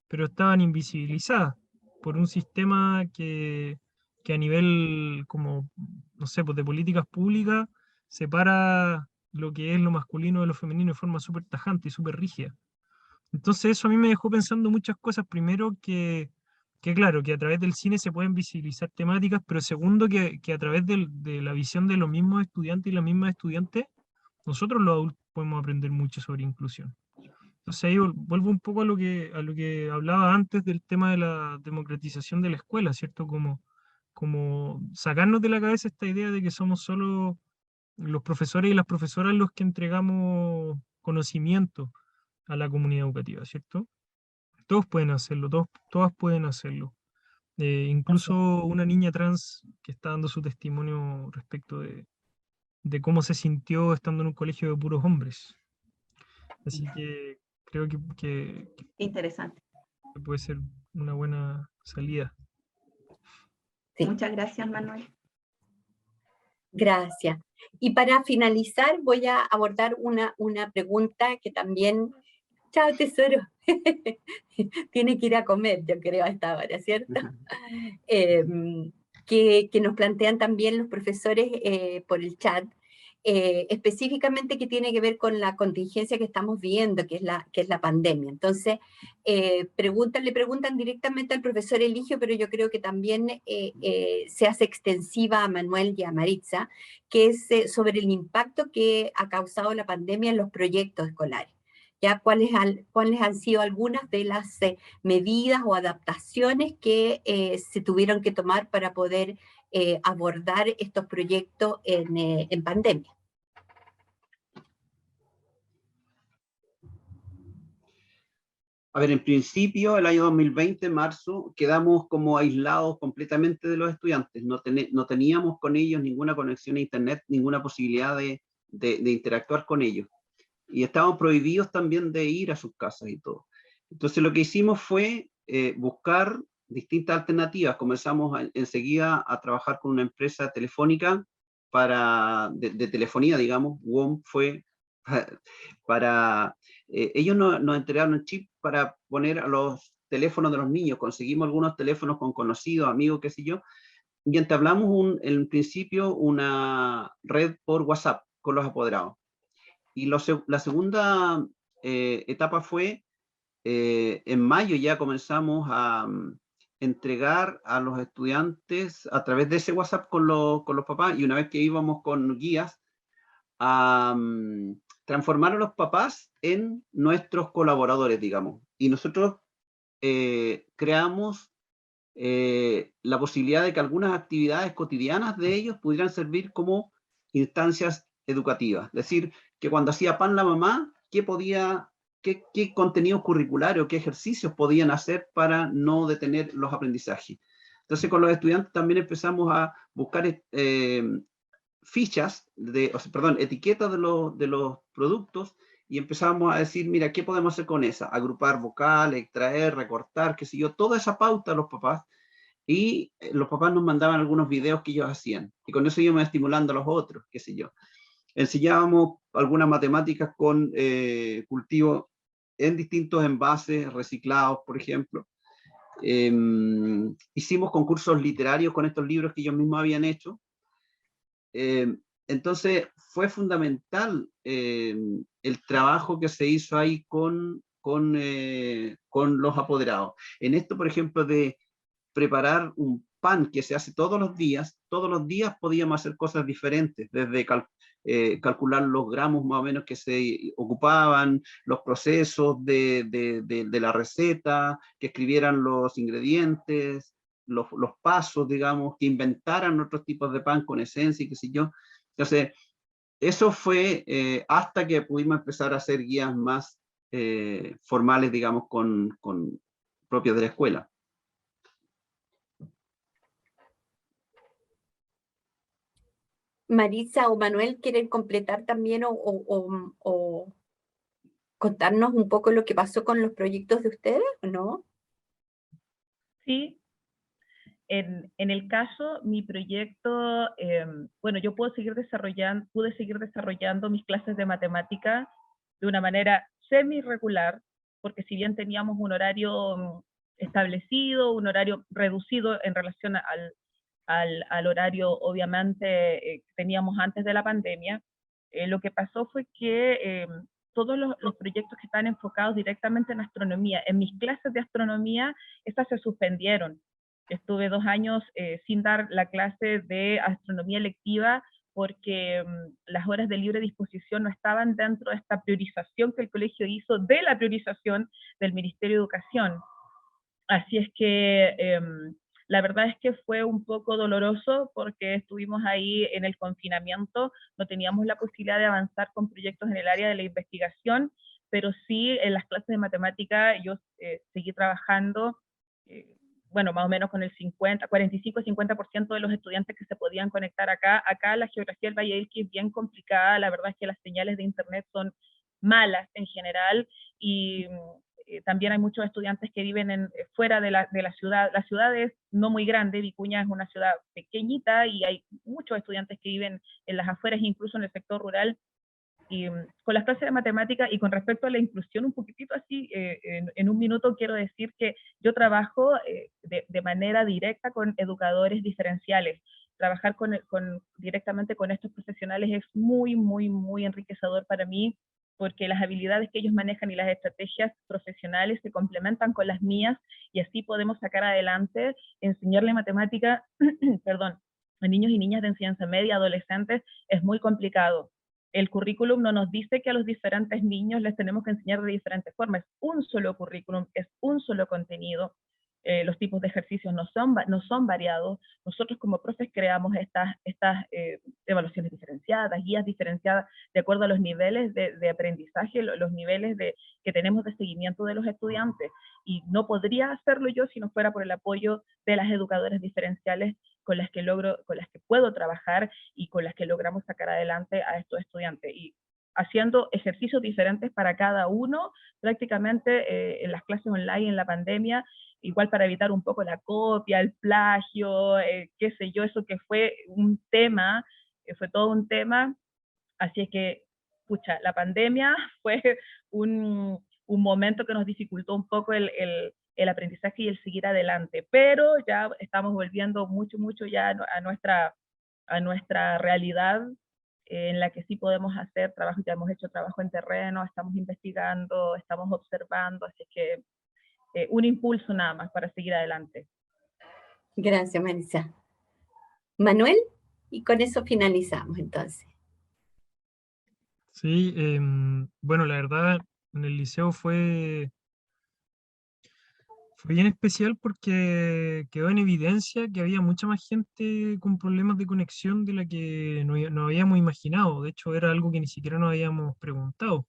pero estaban invisibilizadas por un sistema que a nivel como, no sé, pues de políticas públicas separa lo que es lo masculino de lo femenino de forma súper tajante y súper rígida. Entonces eso a mí me dejó pensando muchas cosas. Primero que claro, que a través del cine se pueden visibilizar temáticas, pero segundo que a través de la visión de los mismos estudiantes y las mismas estudiantes, nosotros los adultos podemos aprender mucho sobre inclusión. Entonces ahí vuelvo un poco a lo que hablaba antes del tema de la democratización de la escuela, ¿cierto? Como sacarnos de la cabeza esta idea de que somos solo los profesores y las profesoras los que entregamos conocimiento a la comunidad educativa, ¿cierto? Todos pueden hacerlo, todas pueden hacerlo. Incluso una niña trans que está dando su testimonio respecto de cómo se sintió estando en un colegio de puros hombres. Así que creo Interesante. que puede ser una buena salida. Sí. Muchas gracias, Manuel. Gracias. Y para finalizar, voy a abordar una pregunta que también, chao tesoro, tiene que ir a comer, yo creo, a esta hora, ¿cierto? Que nos plantean también los profesores por el chat, específicamente que tiene que ver con la contingencia que estamos viviendo, que es la pandemia. Entonces, le preguntan directamente al profesor Eligio, pero yo creo que también se hace extensiva a Manuel y a Maritza, que es sobre el impacto que ha causado la pandemia en los proyectos escolares. ¿Ya? ¿Cuáles han sido algunas de las medidas o adaptaciones que se tuvieron que tomar para poder abordar estos proyectos en pandemia? A ver, en principio, el año 2020, marzo, quedamos como aislados completamente de los estudiantes. No teníamos con ellos ninguna conexión a internet, ninguna posibilidad de interactuar con ellos. Y estaban prohibidos también de ir a sus casas y todo. Entonces lo que hicimos fue buscar distintas alternativas. Comenzamos enseguida a trabajar con una empresa telefónica de telefonía, digamos. WOM fue para... ellos nos entregaron un chip para poner a los teléfonos de los niños. Conseguimos algunos teléfonos con conocidos, amigos, qué sé yo, y entablamos en principio una red por WhatsApp con los apoderados. Y la segunda etapa fue, en mayo ya comenzamos a entregar a los estudiantes a través de ese WhatsApp con los papás, y una vez que íbamos con guías, a transformar a los papás en nuestros colaboradores, digamos. Y nosotros creamos la posibilidad de que algunas actividades cotidianas de ellos pudieran servir como instancias educativas. Es decir, que cuando hacía pan la mamá, qué contenidos curriculares o qué ejercicios podían hacer para no detener los aprendizajes. Entonces, con los estudiantes también empezamos a buscar etiquetas de los productos, y empezamos a decir, mira, ¿qué podemos hacer con esa? Agrupar vocales, extraer, recortar, qué sé yo, toda esa pauta a los papás, y los papás nos mandaban algunos videos que ellos hacían, y con eso íbamos estimulando a los otros, qué sé yo. Enseñábamos algunas matemáticas con cultivo en distintos envases reciclados, por ejemplo. Hicimos concursos literarios con estos libros que ellos mismos habían hecho. Entonces fue fundamental el trabajo que se hizo ahí con los apoderados. En esto, por ejemplo, de preparar un pan que se hace todos los días podíamos hacer cosas diferentes, desde calcular los gramos más o menos que se ocupaban, los procesos de la receta, que escribieran los ingredientes, los pasos, digamos, que inventaran otros tipos de pan con esencia y qué sé yo. Entonces, eso fue hasta que pudimos empezar a hacer guías más formales, digamos, con propios de la escuela. Marisa o Manuel, ¿quieren completar también o contarnos un poco lo que pasó con los proyectos de ustedes o no? Sí, en el caso, mi proyecto, bueno, yo pude seguir desarrollando mis clases de matemática de una manera semi-regular, porque si bien teníamos un horario establecido, un horario reducido en relación al horario, obviamente, que teníamos antes de la pandemia, lo que pasó fue que todos los proyectos que están enfocados directamente en astronomía, en mis clases de astronomía, estas se suspendieron. Estuve 2 años sin dar la clase de astronomía electiva porque las horas de libre disposición no estaban dentro de esta priorización que el colegio hizo de la priorización del Ministerio de Educación. Así es que la verdad es que fue un poco doloroso porque estuvimos ahí en el confinamiento, no teníamos la posibilidad de avanzar con proyectos en el área de la investigación, pero sí en las clases de matemática yo seguí trabajando, bueno, más o menos con el 45-50% de los estudiantes que se podían conectar acá. Acá la geografía del Valle del Elqui es bien complicada, la verdad es que las señales de internet son malas en general y también hay muchos estudiantes que viven fuera de la ciudad. La ciudad es no muy grande, Vicuña es una ciudad pequeñita y hay muchos estudiantes que viven en las afueras, incluso en el sector rural. Y con las clases de matemática y con respecto a la inclusión, un poquitito así, en un minuto quiero decir que yo trabajo de manera directa con educadores diferenciales. Trabajar directamente con estos profesionales es muy, muy, muy enriquecedor para mí, porque las habilidades que ellos manejan y las estrategias profesionales se complementan con las mías y así podemos sacar adelante, enseñarle matemática, perdón, a niños y niñas de enseñanza media, adolescentes, es muy complicado. El currículum no nos dice que a los diferentes niños les tenemos que enseñar de diferentes formas. Es un solo currículum, es un solo contenido. Los tipos de ejercicios no son variados. Nosotros como profes creamos estas evaluaciones diferenciadas, guías diferenciadas de acuerdo a los niveles de aprendizaje, los niveles que tenemos de seguimiento de los estudiantes. Y no podría hacerlo yo si no fuera por el apoyo de las educadoras diferenciales con las que puedo trabajar y con las que logramos sacar adelante a estos estudiantes. Y haciendo ejercicios diferentes para cada uno, prácticamente en las clases online, en la pandemia, igual para evitar un poco la copia, el plagio, qué sé yo, eso que fue un tema, fue todo un tema. Así es que, pucha, la pandemia fue un momento que nos dificultó un poco el aprendizaje y el seguir adelante, pero ya estamos volviendo mucho ya a nuestra realidad en la que sí podemos hacer trabajo, ya hemos hecho trabajo en terreno, estamos investigando, estamos observando, así que un impulso nada más para seguir adelante. Gracias, Marisa. Manuel, y con eso finalizamos entonces. Sí, bueno, la verdad, en el liceo fue bien especial porque quedó en evidencia que había mucha más gente con problemas de conexión de la que no habíamos imaginado. De hecho, era algo que ni siquiera nos habíamos preguntado.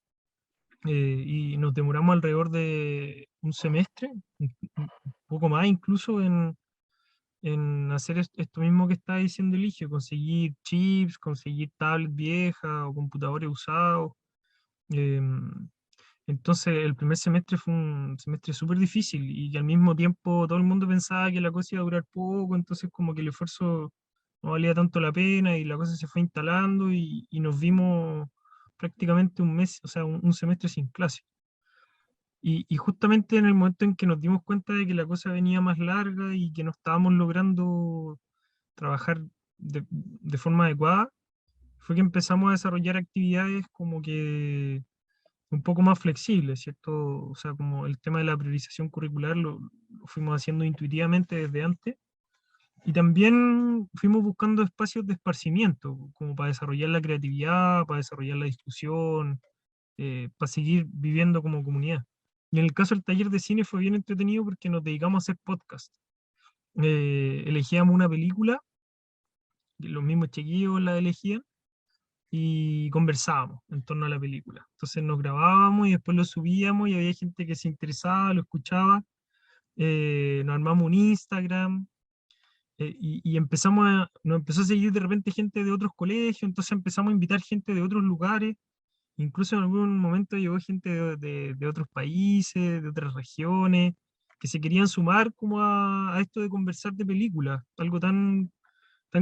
Y nos demoramos alrededor de un semestre, un poco más incluso, en hacer esto mismo que está diciendo Eligio, conseguir chips, conseguir tablets viejas o computadores usados. Entonces el primer semestre fue un semestre súper difícil y al mismo tiempo todo el mundo pensaba que la cosa iba a durar poco, entonces como que el esfuerzo no valía tanto la pena y la cosa se fue instalando y nos vimos prácticamente un mes, o sea, un semestre sin clase. Y justamente en el momento en que nos dimos cuenta de que la cosa venía más larga y que no estábamos logrando trabajar de forma adecuada, fue que empezamos a desarrollar actividades como que un poco más flexible, ¿cierto? O sea, como el tema de la priorización curricular lo fuimos haciendo intuitivamente desde antes. Y también fuimos buscando espacios de esparcimiento, como para desarrollar la creatividad, para desarrollar la discusión, para seguir viviendo como comunidad. Y en el caso del taller de cine fue bien entretenido porque nos dedicamos a hacer podcast. Elegíamos una película, y los mismos chiquillos la elegían, y conversábamos en torno a la película. Entonces nos grabábamos y después lo subíamos y había gente que se interesaba, lo escuchaba. Nos armamos un Instagram, y nos empezó a seguir de repente gente de otros colegios, entonces empezamos a invitar gente de otros lugares, incluso en algún momento llegó gente de otros países, de otras regiones, que se querían sumar como a esto de conversar de películas, algo tan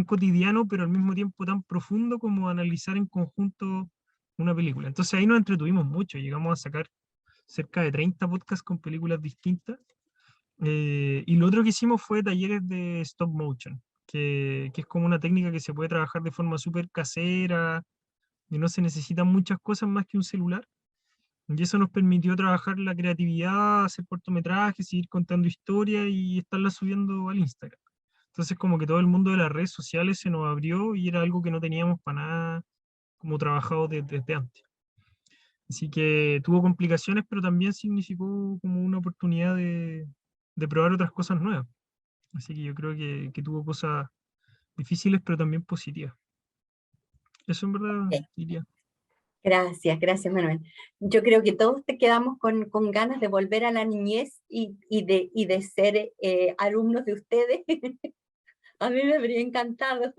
cotidiano, pero al mismo tiempo tan profundo como analizar en conjunto una película. Entonces ahí nos entretuvimos mucho, llegamos a sacar cerca de 30 podcasts con películas distintas. Y lo otro que hicimos fue talleres de stop motion, que es como una técnica que se puede trabajar de forma súper casera, y no se necesitan muchas cosas más que un celular. Y eso nos permitió trabajar la creatividad, hacer cortometrajes, seguir contando historias y estarlas subiendo al Instagram. Entonces como que todo el mundo de las redes sociales se nos abrió y era algo que no teníamos para nada como trabajado desde antes. Así que tuvo complicaciones, pero también significó como una oportunidad de probar otras cosas nuevas. Así que yo creo que tuvo cosas difíciles, pero también positivas. Eso en verdad Ok. diría. Gracias, gracias Manuel. Yo creo que todos te quedamos con ganas de volver a la niñez y de ser alumnos de ustedes. A mí me habría encantado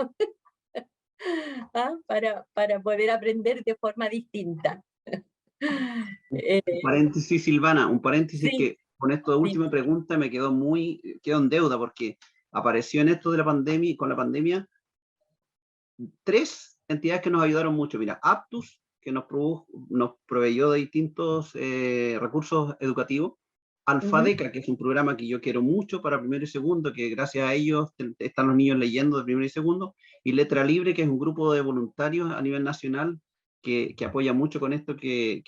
¿ah? Para poder aprender de forma distinta. Un paréntesis, Silvana, un paréntesis Sí, que con esta sí. última pregunta me quedó en deuda porque apareció en esto de la pandemia, con la pandemia, 3 entidades que nos ayudaron mucho. Mira, Aptus, que nos proveyó de distintos recursos educativos. Alfadeca, que es un programa que yo quiero mucho para primero y segundo, que gracias a ellos están los niños leyendo de primero y segundo. Y Letra Libre, que es un grupo de voluntarios a nivel nacional que apoya mucho con esto, que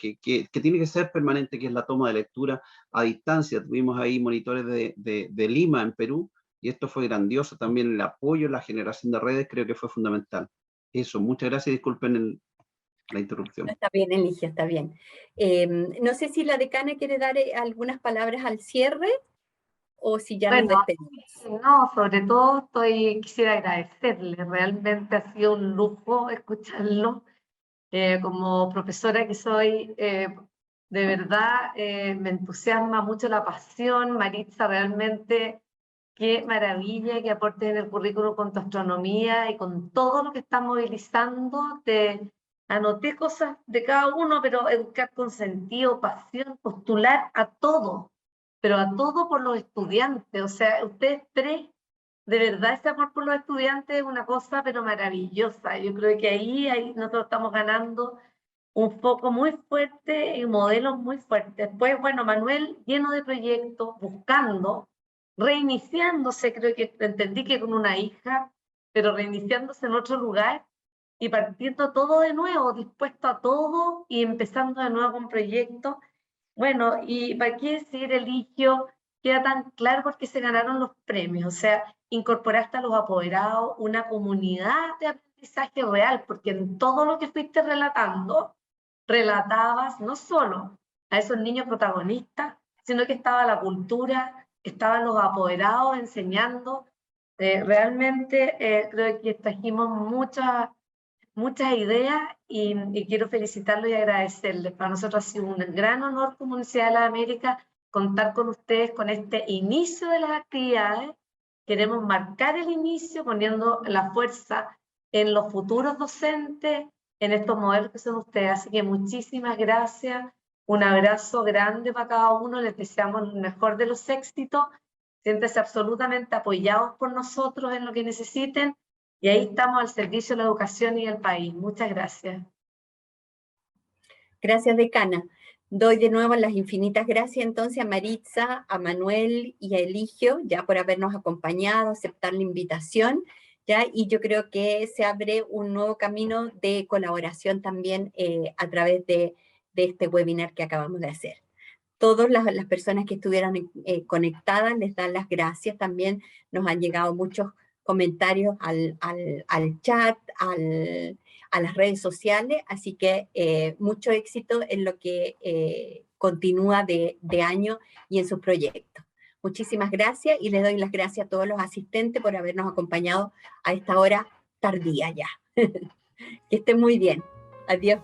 tiene que ser permanente, que es la toma de lectura a distancia. Tuvimos ahí monitores de Lima, en Perú, y esto fue grandioso. También el apoyo, la generación de redes, creo que fue fundamental. Eso, muchas gracias, disculpen la interrupción. Está bien, Eligio, está bien. No sé si la decana quiere dar algunas palabras al cierre o si ya nos Bueno, despedimos. no, sobre todo quisiera agradecerle, realmente ha sido un lujo escucharlo. Como profesora que soy, de verdad me entusiasma mucho la pasión. Maritza, realmente qué maravilla que aportes en el currículum con tu astronomía y con todo lo que estás movilizando. Te anoté cosas de cada uno, pero educar con sentido, pasión, postular a todo, pero a todo por los estudiantes. O sea, ustedes 3, de verdad ese amor por los estudiantes es una cosa pero maravillosa. Yo creo que ahí nosotros estamos ganando un foco muy fuerte y modelos muy fuertes. Después, bueno, Manuel lleno de proyectos, buscando, reiniciándose, creo que entendí que con una hija, pero reiniciándose en otro lugar y partiendo todo de nuevo, dispuesto a todo y empezando de nuevo con proyectos. Bueno, y para qué decir, Eligio, queda tan claro porque se ganaron los premios, o sea, incorporaste a los apoderados una comunidad de aprendizaje real, porque en todo lo que fuiste relatando, relatabas no solo a esos niños protagonistas, sino que estaba la cultura, estaban los apoderados enseñando. Realmente creo que trajimos muchas ideas y quiero felicitarlos y agradecerles. Para nosotros ha sido un gran honor como Universidad de las Américas contar con ustedes con este inicio de las actividades. Queremos marcar el inicio poniendo la fuerza en los futuros docentes, en estos modelos que son ustedes. Así que muchísimas gracias, un abrazo grande para cada uno, les deseamos el mejor de los éxitos, siéntense absolutamente apoyados por nosotros en lo que necesiten y ahí estamos al servicio de la educación y del país. Muchas gracias. Gracias, decana. Doy de nuevo las infinitas gracias entonces a Maritza, a Manuel y a Eligio, ya por habernos acompañado, aceptar la invitación, ya, y yo creo que se abre un nuevo camino de colaboración también a través de de este webinar que acabamos de hacer. Todas las personas que estuvieran conectadas les dan las gracias. También nos han llegado muchos comentarios al chat, a las redes sociales, así que mucho éxito en lo que continúa de año y en sus proyectos. Muchísimas gracias y les doy las gracias a todos los asistentes por habernos acompañado a esta hora tardía ya. Que estén muy bien. Adiós.